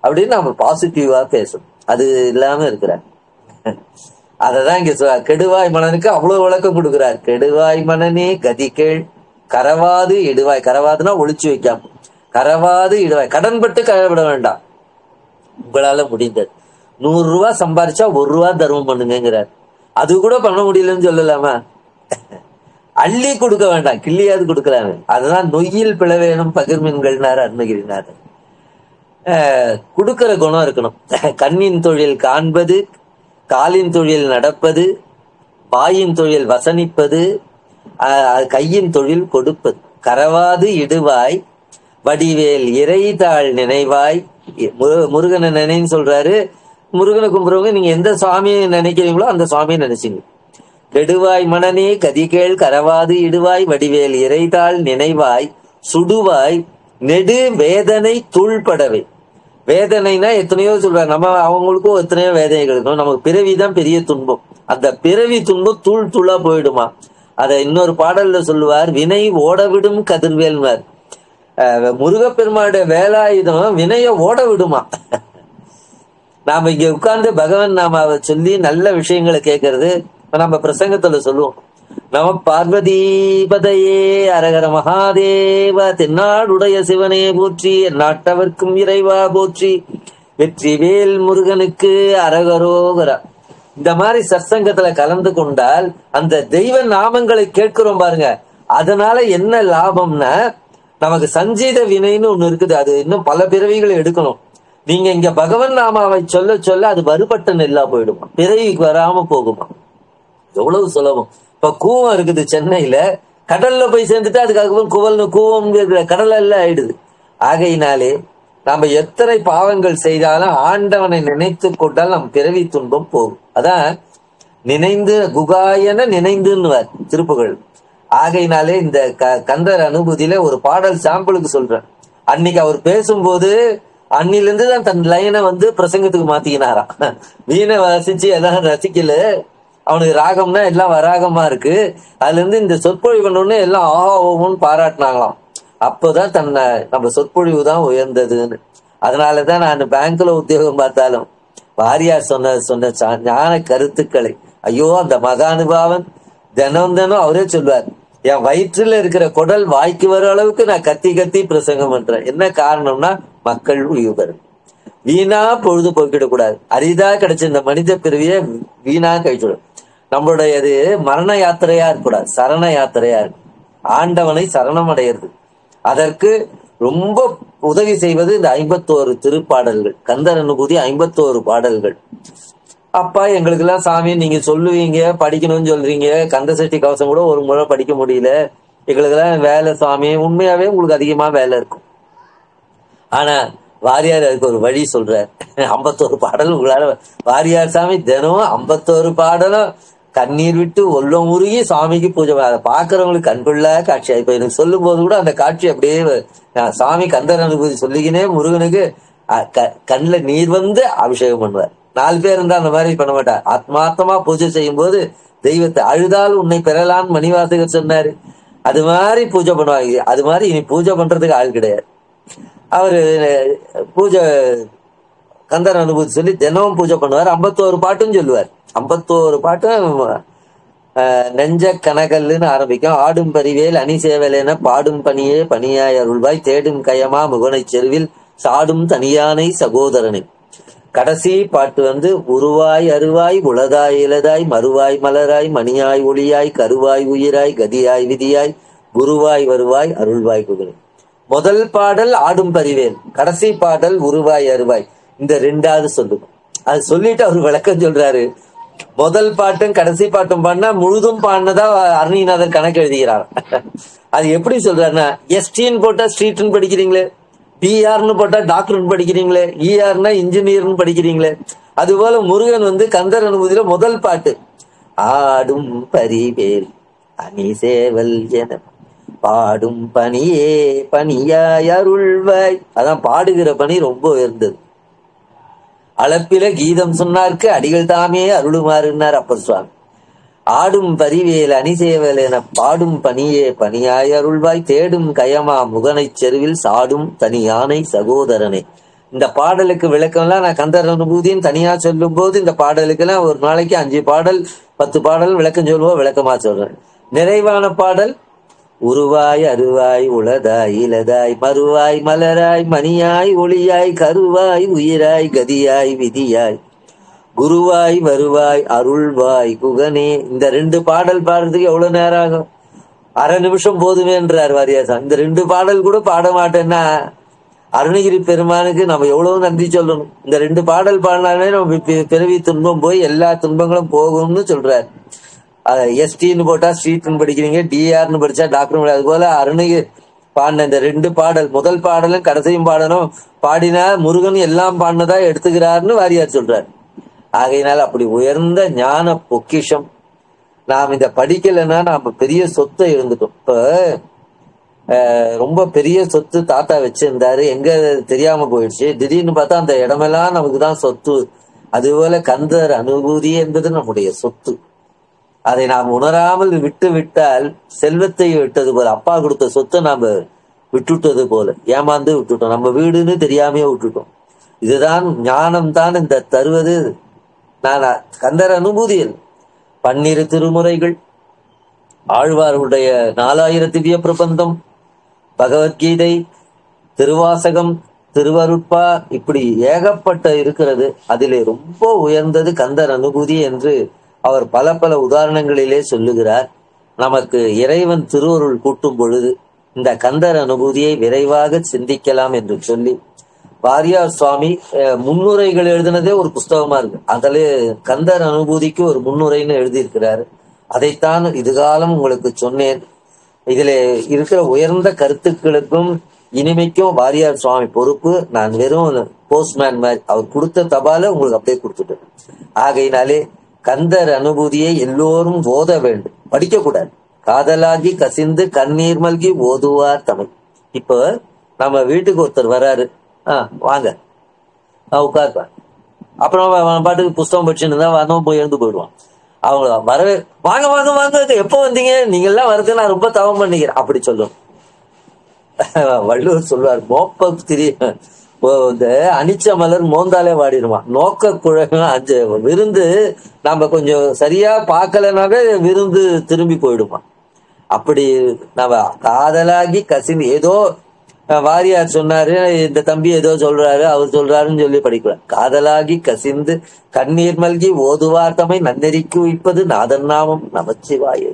அப்படின்னு நம்ம பாசிட்டிவா பேசணும். அது இல்லாம இருக்கிறார். அததான் இங்க கெடுவாய் மனனுக்கு அவ்வளவு விளக்கம் கொடுக்கிறார். கெடுவாய் மனனே கதிகேள் கரவாது இடுவாய். கரவாதுன்னா ஒளிச்சு வைக்காம, கரவாது இடுவாய். கடன்பட்டு கழவிட வேண்டாம், உங்களால முடிந்தது. 100 ரூபாய் சம்பாதிச்சா 1 ரூபா தர்மம் பண்ணுங்கிறார். அது கூட பண்ண முடியலன்னு சொல்லலாமா? அள்ளி கொடுக்க வேண்டாம், கிள்ளியாவது கொடுக்கலாமே. அதுதான் நொய்யில் பிளவேனும் பகிர்மின்கள்னாரு அருணகிரினார். கொடுக்கிற குணம் இருக்கணும். கண்ணின் தொழில் காண்பது, காலின் தொழில் நடப்பது, வாயின் தொழில் வசனிப்பது, கையின் தொழில் கொடுப்பது. கரவாது இடுவாய் வடிவேல் இறைதாள் நினைவாய். முருகனை நினைன்னு சொல்றாரு. முருகனை கும்பிடுறவங்க நீங்க எந்த சுவாமியை நினைக்கிறீங்களோ அந்த சுவாமியை நினைச்சீங்க. கெடுவாய் மனனே கதிகேள் கரவாது இடுவாய் வடிவேல் இறைதாள் நினைவாய் சுடுவாய் நெடு வேதனை தூள்படவே. வேதனைனா எத்தனையோ சொல்றாங்க, நம்ம அவங்களுக்கும் எத்தனையோ வேதனைகள் இருக்கும். நமக்கு பிறவிதான் பெரிய துன்பம். அந்த பிறவி துன்பம் தூள் தூளா போயிடுமா. அதை இன்னொரு பாடல்ல சொல்லுவார், வினை ஓடவிடும் கதிர்வேல்வார். முருகப்பெருமானுடைய வேலாயுதம் வினைய ஓட விடுமா. நாம இங்க உட்கார்ந்து பகவான் நாம சொல்லி நல்ல விஷயங்களை கேட்கறது நம்ம பிரசங்கத்துல சொல்லுவோம். நம பார்வதீபதையே அரகர மகாதேவ. தென்னாடுடைய சிவனே போற்றி, நாட்டவர்க்கும் இறைவா போற்றி, வெற்றி வேல் முருகனுக்கு அரகரோகரா. இந்த மாதிரி சத்சங்கத்துல கலந்து கொண்டால் அந்த தெய்வ நாமங்களை கேட்கிறோம் பாருங்க. அதனால என்ன லாபம்னா, நமக்கு சஞ்சீத வினைன்னு ஒண்ணு இருக்குது, அது இன்னும் பல பிறவிகளை எடுக்கணும். நீங்க இங்க பகவன் நாமாவை சொல்ல சொல்ல அது வருபட்ட நெல்லா போயிடுமா, பிறவிக்கு வராம போகுமா. எவ்வளவு சுலபம். இப்ப கூவம் இருக்குது சென்னையில, கடல்ல போய் சேர்ந்துட்டு அதுக்கப்புறம் கூவம் கடல் எல்லாம் ஆயிடுது. ஆகையினாலே நாம எத்தனை பாவங்கள் செய்தாலும் ஆண்டவனை நினைத்து கொண்டால் நம் பிறவி துன்பம் போகும். அதான் நினைந்து குகாயன நினைந்துன்னுவார் திருப்புகழ். ஆகையினாலே இந்த கந்தர் அனுபூதியில ஒரு பாடல் சாம்பிளுக்கு சொல்றேன். அன்னைக்கு அவர் பேசும்போது அன்னிலிருந்து தான் தன் லைனை பிரசங்கத்துக்கு மாத்திக்கினாராம். வீணை வாசிச்சு எல்லாம் ரசிக்கல, அவனுக்கு ராகம்னா எல்லாம் வராகமா இருக்கு. அதுல இருந்து இந்த சொற்பொழிவு பண்ணோடனே எல்லாம் ஆஹாவோன்னு பாராட்டினாங்களாம். அப்போதான் தன்னை நம்ம சொற்பொழிவு தான் உயர்ந்ததுன்னு. அதனாலதான் நான் பேங்க்ல உத்தியோகம் பார்த்தாலும் வாரியார் சொன்ன ஞான கருத்துக்களை, ஐயோ அந்த மகானுபாவன் தினம் தினம் அவரே சொல்வார், என் வயிற்றுல இருக்கிற குடல் வாய்க்கு வர அளவுக்கு நான் கத்தி கத்தி பிரசங்கம் பண்றேன். என்ன காரணம்னா மக்கள் உயிர் வீணா பொழுது போக்கிடக்கூடாது. அரிதா கிடைச்ச இந்த மனித பிறவிய வீணா கழிச்சுடும். நம்மளுடைய இது மரண யாத்திரையா இருக்கக்கூடாது, சரண யாத்திரையா இருக்கு. ஆண்டவனை சரணம் அடையிறது. அதற்கு ரொம்ப உதவி செய்வது இந்த 51 திருப்பாடல்கள். கந்தர் அனுபூதி 51 பாடல்கள். அப்பா எங்களுக்கு எல்லாம் சாமி நீங்க சொல்லுவீங்க படிக்கணும்னு சொல்றீங்க, கந்த சஷ்டி கவசம் கூட ஒரு முறை படிக்க முடியல, எங்களுக்கு எல்லாம் வேலை சாமி. உண்மையாவே உங்களுக்கு அதிகமா வேலை இருக்கும். ஆனா வாரியார் அதுக்கு ஒரு வழி சொல்ற. 51 பாடல் உங்களால, வாரியார் சாமி தினம் 51 பாடலும் கண்ணீர் விட்டு உள்ளம் உருகி சாமிக்கு பூஜை. அதை பாக்குறவங்களுக்கு கண்கொள்ளா காட்சியா. இப்ப எனக்கு சொல்லும் போது கூட அந்த காட்சி அப்படியே சாமி கந்தர் அனுபூதி சொல்லிக்கினே முருகனுக்கு கண்ணுல நீர் அபிஷேகம் பண்ணுவார். 4 பேர் இருந்தா அந்த மாதிரி பண்ண மாட்டார். ஆத்மார்த்தமா பூஜை செய்யும் போது தெய்வத்தை அழுதால் உன்னை பெறலான்னு மணிவாசகர் சொன்னாரு. அது மாதிரி பூஜை பண்ணுவாங்க. அது மாதிரி இனி பூஜை பண்றதுக்கு ஆள் கிடையாது. அவரு பூஜை கந்தர் அனுபூதி சொல்லி தினமும் பூஜை பண்ணுவார். 51 பாட்டும் சொல்லுவார். 51 பாட்டும் நெஞ்ச கனகல்லுன்னு ஆரம்பிக்கும். ஆடும் பரிவேல் அணி சேவலேன பாடும் பணியே பணியாய் அருள்வாய் தேடும் கயமா முகனை செருவில் சாடும் தனியானை சகோதரனை. கடைசி பாட்டு உருவாய் அருவாய் உளதாய் இலதாய் மறுவாய் மலராய் மணியாய் ஒளியாய் கருவாய் உயிராய் கதியாய் விதியாய் குருவாய் வருவாய் அருள்வாய் குகனை. முதல் பாடல் ஆடும் பரிவேல், கடைசி பாடல் உருவாய் அருவாய். இந்த ரெண்டாவது சொல்லுங்க. அது சொல்லிட்டு அவர் விளக்கம் சொல்றாரு. முதல் பாட்டும் கடைசி பாட்டும் பாடினா முழுதும் பாடினதா அருணிநாதர் கணக்கு எழுதுகிறார். அது எப்படி சொல்றாருன்னா, எஸ்டின்னு போட்டா ஸ்ட்ரீட்னு படிக்கிறீங்களே, பிஆர்னு போட்டா டாக்டர்னு படிக்கிறீங்களே, இஆர்னா இன்ஜினியர்னு படிக்கிறீங்களே, அது போல முருகன் கந்தர் அனுபூதியில முதல் பாட்டு ஆடும் பரிவேல் அணி சேவல் என பாடும் பணியே பணியாய் அருள்வாய். அதான் பாடுகிற பணி ரொம்ப உயர்ந்தது. அளப்பில கீதம் சொன்னார்க்கு அடிகள் தாமே அருளுமாறுன்னார் அப்பர் சுவாமி. ஆடும் பரிவேல் அணிசேவல் என பாடும் பணியே பணியாய் அருள்வாய் தேடும் கயமா முகனை செருவில் சாடும் தனி யானை சகோதரனே. இந்த பாடலுக்கு விளக்கம்லாம் நான் கந்தர் அனுபூதின்னு தனியா சொல்லும் போது இந்த பாடலுக்கெல்லாம் ஒரு நாளைக்கு 5 பாடல் 10 பாடல் விளக்கம் சொல்லுவோம், விளக்கமா சொல்றேன். நிறைவான பாடல் உருவாய் அருவாய் உளதாய் இலதாய் மறுவாய் மலராய் மணியாய் ஒளியாய் கருவாய் உயிராய் கதியாய் விதியாய் குருவாய் வருவாய் அருள்வாய் குகனே. இந்த 2 பாடல் பாடுறதுக்கு எவ்வளவு நேரம் ஆகும்? அரை நிமிஷம் போதுமே என்றார் வாரியாசன். இந்த 2 பாடல் கூட பாட மாட்டேன்னா அருணகிரி பெருமானுக்கு நம்ம எவ்வளவு நன்றி சொல்லணும். இந்த 2 பாடல் பாடினாலே நம்ம பிறவி துன்பம் போய் எல்லா துன்பங்களும் போகும்னு சொல்றாரு. எஸ்டின்னு போட்டா ஸ்ட்ரீட்னு படிக்கிறீங்க, டிஆர்னு படிச்சா டாக்டர். அது போல அருணகிரி பாடின இந்த 2 பாடல், முதல் பாடலும் கடைசியும் பாடணும் பாடினா முருகன் எல்லாம் பாடினதா எடுத்துக்கிறாருன்னு வாரியார் சொல்றாரு. ஆகையினால அப்படி உயர்ந்த ஞான பொக்கிஷம் நாம் இந்த படிக்கலைன்னா நாம பெரிய சொத்தை இருந்துட்டோம். இப்ப ரொம்ப பெரிய சொத்து தாத்தா வச்சிருந்தாரு, எங்க தெரியாம போயிடுச்சு. திடீர்னு பார்த்தா அந்த இடமெல்லாம் நமக்கு தான் சொத்து. அதுபோல கந்தர் அனுபூதி என்பது நம்முடைய சொத்து. அதை நாம் உணராமல் விட்டு விட்டால் செல்வத்தை விட்டது போல, அப்பா கொடுத்த சொத்தை நாம விட்டுட்டது போல ஏமாந்து விட்டுட்டோம். நம்ம வீடுன்னு தெரியாமையே விட்டுட்டோம். இதுதான் ஞானம் தான் இந்த தருவது. நான் கந்தர் அனுபூதியில் 12 திருமுறைகள், ஆழ்வாருடைய 4000 திவ்ய பிரபந்தம், பகவத்கீதை, திருவாசகம், திருவருட்பா, இப்படி ஏகப்பட்ட இருக்கிறது. அதிலே ரொம்ப உயர்ந்தது கந்தர் அனுபூதி என்று அவர் பல பல உதாரணங்களிலே சொல்லுகிறார். நமக்கு இறைவன் திருவருள் கூட்டும் பொழுது இந்த கந்தர் அனுபூதியை விரைவாக சிந்திக்கலாம் என்று சொல்லி வாரியார் சுவாமி முன்னுரைகள் எழுதினதே ஒரு புஸ்தகமா இருக்கு. அதிலே கந்தர் அனுபூதிக்கு ஒரு முன்னுரைன்னு எழுதியிருக்கிறாரு. அதைத்தான் இதுகாலம் உங்களுக்கு சொன்னேன். இதிலே இருக்கிற உயர்ந்த கருத்துக்களுக்கும் இனிமைக்கும் வாரியார் சுவாமி பொறுப்பு. நான் வெறும் போஸ்ட்மேன் மாதிரி அவர் கொடுத்த தபால உங்களுக்கு அப்படியே கொடுத்துட்டேன். ஆகையினாலே கந்தர் அனுபூதியை எல்லோரும் ஓத வேண்டும், படிக்க கூடாது. காதலாகி கசிந்து கண்ணீர் மல்கி ஓதுவார் தமிழ். இப்ப நம்ம வீட்டுக்கு ஒருத்தர் வராரு, வாங்க உட்காருப்பா. அப்புறம் பாட்டுக்கு புஸ்தகம் படிச்சுன்னு இருந்தா வந்தவன் போய் எழுந்து போயிடுவான். அவங்க வரவே வாங்க வாங்க வாங்க, எப்போ வந்தீங்க, நீங்க எல்லாம் வரது நான் ரொம்ப தவம் பண்ணிக்கிறேன் அப்படி சொல்லுவோம். வள்ளுவர் சொல்லுவார், மோப்ப திரிய இந்த அனிச்ச மலர் மோந்தாலே வாடிடுவான். நோக்க குழகம் 5 விருந்து நம்ம கொஞ்சம் சரியா பார்க்கலனாவே விருந்து திரும்பி போயிடுவான். அப்படி நம்ம காதலாகி கசிந்து ஏதோ வாரியார் சொன்னாரு, இந்த தம்பி ஏதோ சொல்றாரு, அவர் சொல்றாருன்னு சொல்லி படிக்கலாம். காதலாகி கசிந்து கண்ணீர் மல்கி ஓதுவார் தம்மை நன்னெறிக்கு உய்ப்பது நாதன் நாமம் நமச்சிவாய.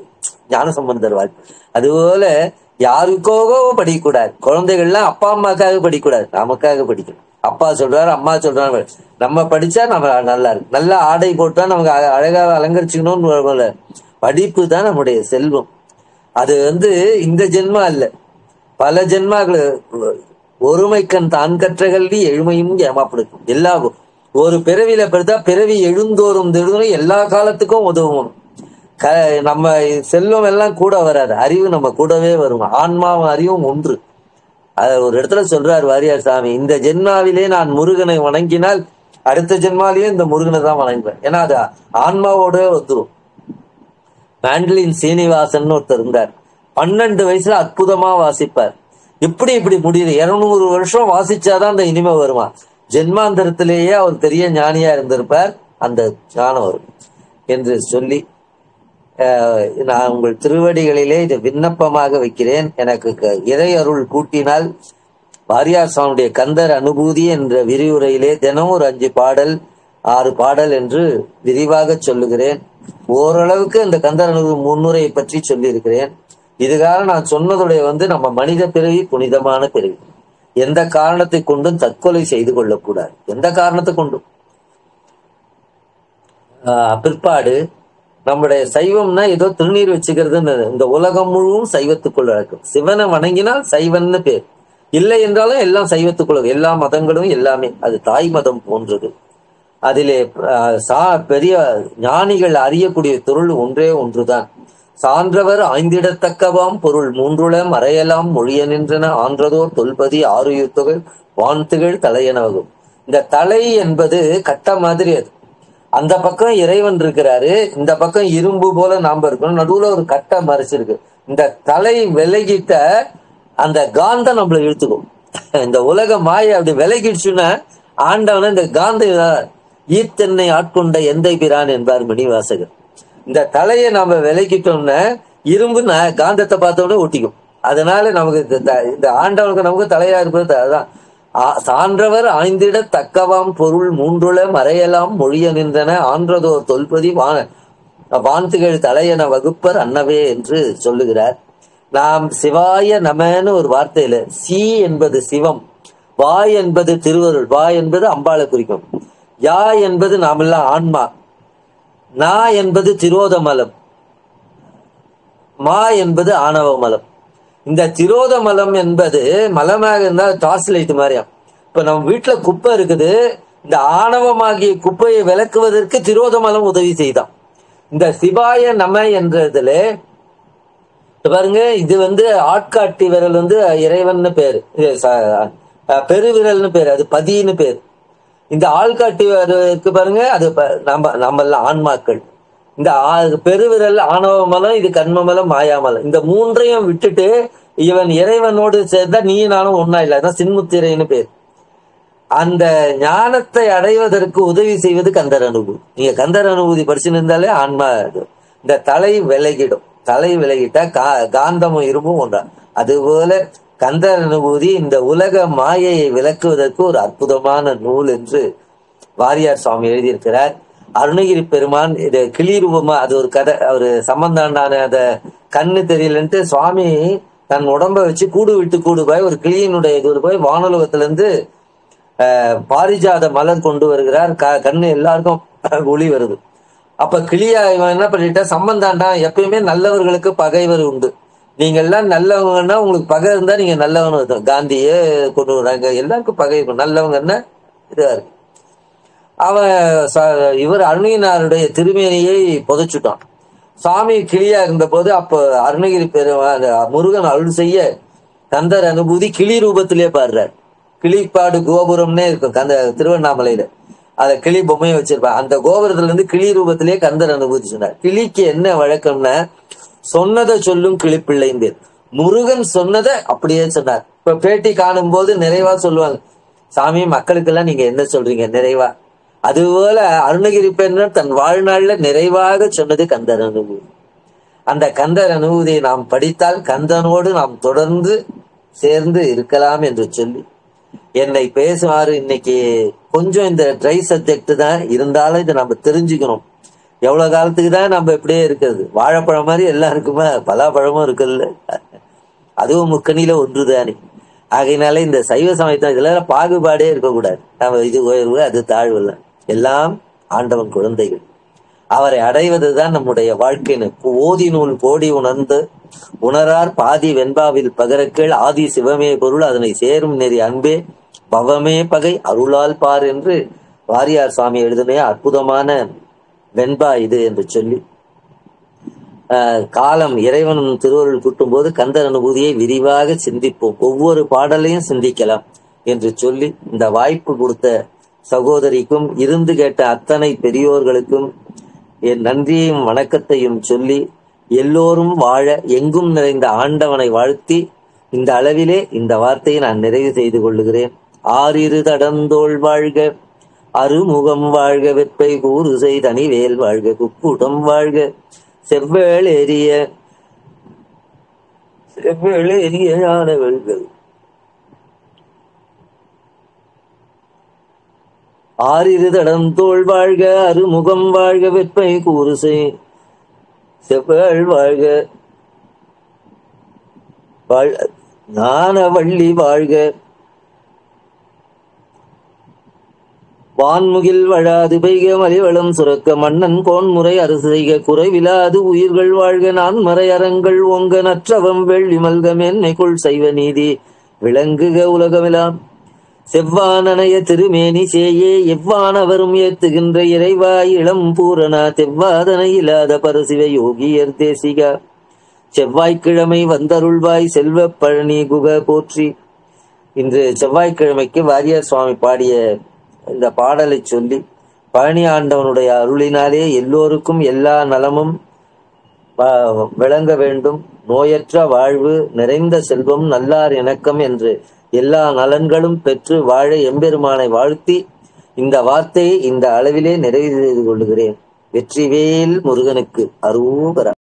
ஞான சம்பந்தர் வாழ். அதுபோல யாருக்கோகோ படிக்கக்கூடாது. குழந்தைகள்லாம் அப்பா அம்மாக்காக படிக்கக்கூடாது, நமக்காக படிக்கணும். அப்பா சொல்றாரு, அம்மா சொல்றாங்க, நம்ம படிச்சா நம்ம நல்லா இருக்கு. நல்ல ஆடை போட்டா நமக்கு அழகாக அலங்கரிச்சுக்கணும்னு. படிப்பு தான் நம்முடைய செல்வம். அது இந்த ஜென்மா அல்ல, பல ஜென்மாக்கள். ஒருமைக்கண் தான் கற்ற கல்வி எழுமையும் ஏமாப்படுத்தும். எல்லா ஒரு பிறவியில பெருத்தா பிறவி எழுந்தோறும் எல்லா காலத்துக்கும் உதவும். நம்ம செல்வம் எல்லாம் கூட வராது, அறிவு நம்ம கூடவே வரும். ஆன்மாவும் அறிவும் ஒன்று. அத ஒரு இடத்துல சொல்றாரு வாரியார் சாமி, இந்த ஜென்மாவிலே நான் முருகனை வணங்கினால் அடுத்த ஜென்மாவிலேயே இந்த முருகனை தான் வணங்குவேன். ஏன்னா அது ஆன்மாவோட வந்துடும். மேண்டலின் சீனிவாசன் ஒருத்தர் இருந்தார். 12 வயசுல அற்புதமா வாசிப்பார். இப்படி முடியுது, 200 வருஷம் வாசிச்சாதான் அந்த இனிமை வருமா. ஜென்மாந்தரத்திலேயே அவர் பெரிய ஞானியா இருந்திருப்பார், அந்த ஞானம் வரும் என்று சொல்லி நான் உங்கள் திருவடிகளிலே இதை விண்ணப்பமாக வைக்கிறேன். எனக்கு இறை அருள் கூட்டினால் வாரியார் சுவாமியுடைய கந்தர் அனுபூதி என்ற விரிவுரையிலே தினம் ஒரு 5 பாடல் 6 பாடல் என்று விரிவாக சொல்லுகிறேன். ஓரளவுக்கு இந்த கந்தர் அனுபூதி முன்னுரையை பற்றி சொல்லி இருக்கிறேன். இதுகாக நான் சொன்னதுடைய நம்ம மனித பிறவி புனிதமான பிறவி. எந்த காரணத்தை கொண்டும் தற்கொலை செய்து கொள்ளக்கூடாது, எந்த காரணத்தை கொண்டும். பிற்பாடு நம்முடைய சைவம்னா ஏதோ திருநீர் வச்சுக்கிறதுன்னு, இந்த உலகம் முழுவதும் சைவத்துக்குள்ள இருக்கும். சிவனை வணங்கினால் சைவன்னு பேர், இல்லை என்றாலும் எல்லாம் சைவத்துக்குள்ள, எல்லா மதங்களும் எல்லாமே அது தாய் மதம் போன்றது. அதிலே பெரிய ஞானிகள் அறியக்கூடிய பொருள் ஒன்றே ஒன்றுதான். சான்றவர் ஆய்ந்திடத்தக்கவாம் பொருள் மூன்றுள மறையலாம் மொழிய நின்றன ஆன்றதோர் தொல்பதி ஆறுயுத்தொகை வான்துகள் தலையனவகும். இந்த தலை என்பது கட்ட மாதிரி, அது அந்த பக்கம் இறைவன் இருக்கிறாரு, இந்த பக்கம் இரும்பு போல நாம இருக்கணும், நடுவுல ஒரு கட்டை மறைச்சிருக்கு. இந்த தலை விலகிட்ட அந்த காந்தம் நம்மள இழுத்துக்கும். இந்த உலக மாய அப்படி விலகிடுச்சுன்னா ஆண்டவன இந்த காந்த ஈத்தென்னை ஆட்கொண்ட எந்தை பிரான் என்பார் மணிவாசகர். இந்த தலையை நாம விலகிட்டோம்னா இரும்பு காந்தத்தை பார்த்தோம்னா ஒட்டிக்கும். அதனால நமக்கு இந்த ஆண்டவனுக்கு நமக்கு தலையா இருப்பது அதுதான். சான்றவர் ஆய்ந்திட தக்கவாம் பொருள் மூன்றுள மறையலாம் மொழிய நின்றன ஆன்றதோர் தொல்பதி வான்துகள் தலையென வகுப்பர் அன்னவே என்று சொல்லுகிறார். நாம் சிவாய நமன்னு ஒரு வார்த்தையில சி என்பது சிவம், வாய் என்பது திருவருள், வாய் என்பது அம்பாளை குறிக்கும், யா என்பது நாமெல்லாம் ஆன்மா, நா என்பது திரோத மலம், மா என்பது ஆணவ மலம். இந்த திரோத மலம் என்பது மலமாக இருந்தால் டார்ச் லைட் மாதிரியாம். இப்ப நம்ம வீட்டுல குப்பை இருக்குது, இந்த ஆணவமாகிய குப்பையை விளக்குவதற்கு திரோத மலம் உதவி செய்தான். இந்த சிவாய நம என்றதுல பாருங்க, இது ஆட்காட்டி விரல் இறைவன் பேரு, பெருவிரல்னு பேரு, அது பதின்னு பேரு. இந்த ஆள்காட்டி விரலுக்கு பாருங்க, அது நம்ம ஆன்மாக்கள். இந்த பெருவிரல் ஆணவ மலம், இது கர்ம மலம், மாயாமலம். இந்த மூன்றையும் விட்டுட்டு இவன் இறைவனோடு சேர்ந்தா நீ நானும் ஒன்னா இல்லை, அதான் சின்முத்திரைன்னு பேர். அந்த ஞானத்தை அடைவதற்கு உதவி செய்வது கந்தர் அனுபூதி. நீங்க கந்தர் அனுபூதி படிச்சுன்னு இருந்தாலே ஆன்மா இந்த தலை விலகிடும். தலை விலகிட்டா காந்தமும் இரும்பும் ஒன்றா. அதுபோல கந்தர் அனுபூதி இந்த உலக மாயையை விளக்குவதற்கு ஒரு அற்புதமான நூல் என்று வாரியார் சுவாமி எழுதியிருக்கிறார். அருணகிரி பெருமான் இது கிளி ரூபமா, அது ஒரு கதை, ஒரு சம்பந்தாண்டான அத கண்ணு தெரியலன்ட்டு சுவாமி தன் உடம்ப வச்சு கூடு விட்டு கூடு போய் ஒரு கிளியினுடைய இது போய் வானுலகத்திலிருந்து பாரிஜாத மலர் கொண்டு வருகிறார். கண்ணு எல்லாருக்கும் ஒளி வருது. அப்ப கிளியா இவன் என்ன பண்ணிட்டா, சம்பந்தாண்டா எப்பயுமே நல்லவர்களுக்கு பகைவர் உண்டு, நீங்க எல்லாம் நல்லவங்கன்னா உங்களுக்கு பகை இருந்தா நீங்க நல்லவனு இருக்கும். காந்தியே கொண்டு வராங்க, எல்லாருக்கும் பகை இருக்கும், நல்லவங்கன்னா இதா இருக்கு. அவன் இவர் அருணகிரிநாதருடைய திருமேனியை புதைச்சுட்டான். சுவாமி கிளியா இருந்த போது அப்ப அருணகிரி பெருமான் முருகன் அருள் செய்ய கந்தர் அனுபூதி கிளி ரூபத்திலே பாடுறார். கிளிப்பாடு கோபுரம்னே இருக்கும் கந்த திருவண்ணாமலையில, அத கிளி பொம்மையை வச்சிருப்பான். அந்த கோபுரத்துல இருந்து கிளி ரூபத்திலேயே கந்தர் அனுபூதி சொன்னார். கிளிக்கு என்ன வழக்கம்னா சொன்னதை சொல்லும் கிளிப்பிள்ளைன்னு பேர். முருகன் சொன்னதை அப்படியே சொன்னார். இப்ப பேட்டி காணும் போது நிறைவா சொல்லுவாங்க, சாமி மக்களுக்கெல்லாம் நீங்க என்ன சொல்றீங்க நிறைவா. அதுபோல அருணகிரி பெருமான் தன் வாழ்நாள்ல நிறைவாக சொன்னது கந்தர் அனுபூதி. அந்த கந்தர் அனுபூதியை நாம் படித்தால் கந்தனோடு நாம் தொடர்ந்து சேர்ந்து இருக்கலாம் என்று சொல்லி என்னை பேசுமாறு இன்னைக்கு கொஞ்சம் இந்த ட்ரை சப்ஜெக்ட் தான் இருந்தாலும் இதை நம்ம தெரிஞ்சுக்கணும். எவ்வளவு காலத்துக்கு தான் நம்ம இப்படியே இருக்கிறது? வாழைப்பழம் மாதிரி எல்லாம் இருக்குமா, பலாப்பழமும் இருக்குல்ல, அதுவும் முக்கணியில ஒன்றுதானே. ஆகையினால இந்த சைவ சமயத்தை இதுல பாகுபாடே இருக்கக்கூடாது. நம்ம இது உயர்வு அது தாழ்வு இல்லை, எல்லாம் ஆண்டவன் குழந்தைகள். அவரை அடைவதுதான் நம்முடைய வாழ்க்கைன்னு ஓதி நூல் கோடி உணர்ந்து உணரார் பாதி வெண்பாவில் பகரக்கள் ஆதி சிவமே பொருள் அதனை சேரும் நெறி அன்பே பவமே பகை அருளால் பார் என்று வாரியார் சுவாமி எழுதின அற்புதமான வெண்பா இது என்று சொல்லி காலம் இறைவன் திருவருள் கூட்டும் போது கந்தர் அனுபூதியை விரிவாக சிந்திப்போம், ஒவ்வொரு பாடலையும் சிந்திக்கலாம் என்று சொல்லி இந்த வாய்ப்பு கொடுத்த சகோதரிக்கும் இருந்து கேட்ட அத்தனை பெரியோர்களுக்கும் என் நன்றியையும் வணக்கத்தையும் சொல்லி எல்லோரும் வாழ எங்கும் நிறைந்த ஆண்டவனை வாழ்த்தி இந்த அளவிலே இந்த வார்த்தையை நான் நிறைவு செய்து கொள்ளுகிறேன். ஆறிரு தடந்தோள் வாழ்க, அருமுகம் வாழ்க, வெப்பை கூறுசை தனிவேல் வாழ்க, குக்குடம் வாழ்க, செவ்வேளேறிய ஞானவள்கள். ஆறிரு தடந்தோள் வாழ்க, அருமுகம் வாழ்க, வெப்பை கூறுசை செவ்வேள் வாழ்க, ஞானவள்ளி வாழ்க, வான்முகில் வழாது பெய்க, மலிவளம் சுரக்க, மன்னன் கோன்முறை அரசு செய்க, குறைவிலாது உயிர்கள் வாழ்க, நான்மறை அறங்கள் ஓங்க, நற்றவம் வெள்ளி மல்க, மேன்மைக்குள் சைவ நீதி விளங்குக உலகமெல்லாம். செவ்வானனைய திருமேனி சேயே எவ்வானவரும் ஏத்துகின்ற இறைவாய் இளம் பூரணா, தெவ்வாதனை இல்லாத பரசிவ யோகியர் தேசிகா, செவ்வாய்க்கிழமை வந்தருள்வாய் செல்வ பழனி குக போற்றி. இன்று செவ்வாய்க்கிழமைக்கு வாரியார் சுவாமி பாடிய இந்த பாடலை சொல்லி, பழனி ஆண்டவனுடைய அருளினாலே எல்லோருக்கும் எல்லா நலமும் விளங்க வேண்டும், நோயற்ற வாழ்வு, நிறைந்த செல்வம், நல்லார் இணக்கம் என்று எல்லா நலன்களும் பெற்று வாழ எம்பெருமானை வாழ்த்தி இந்த வார்த்தையை இந்த அளவிலே நிறைவு செய்து கொள்ளுகிறேன். வெற்றிவேல் முருகனுக்கு அரோகரா.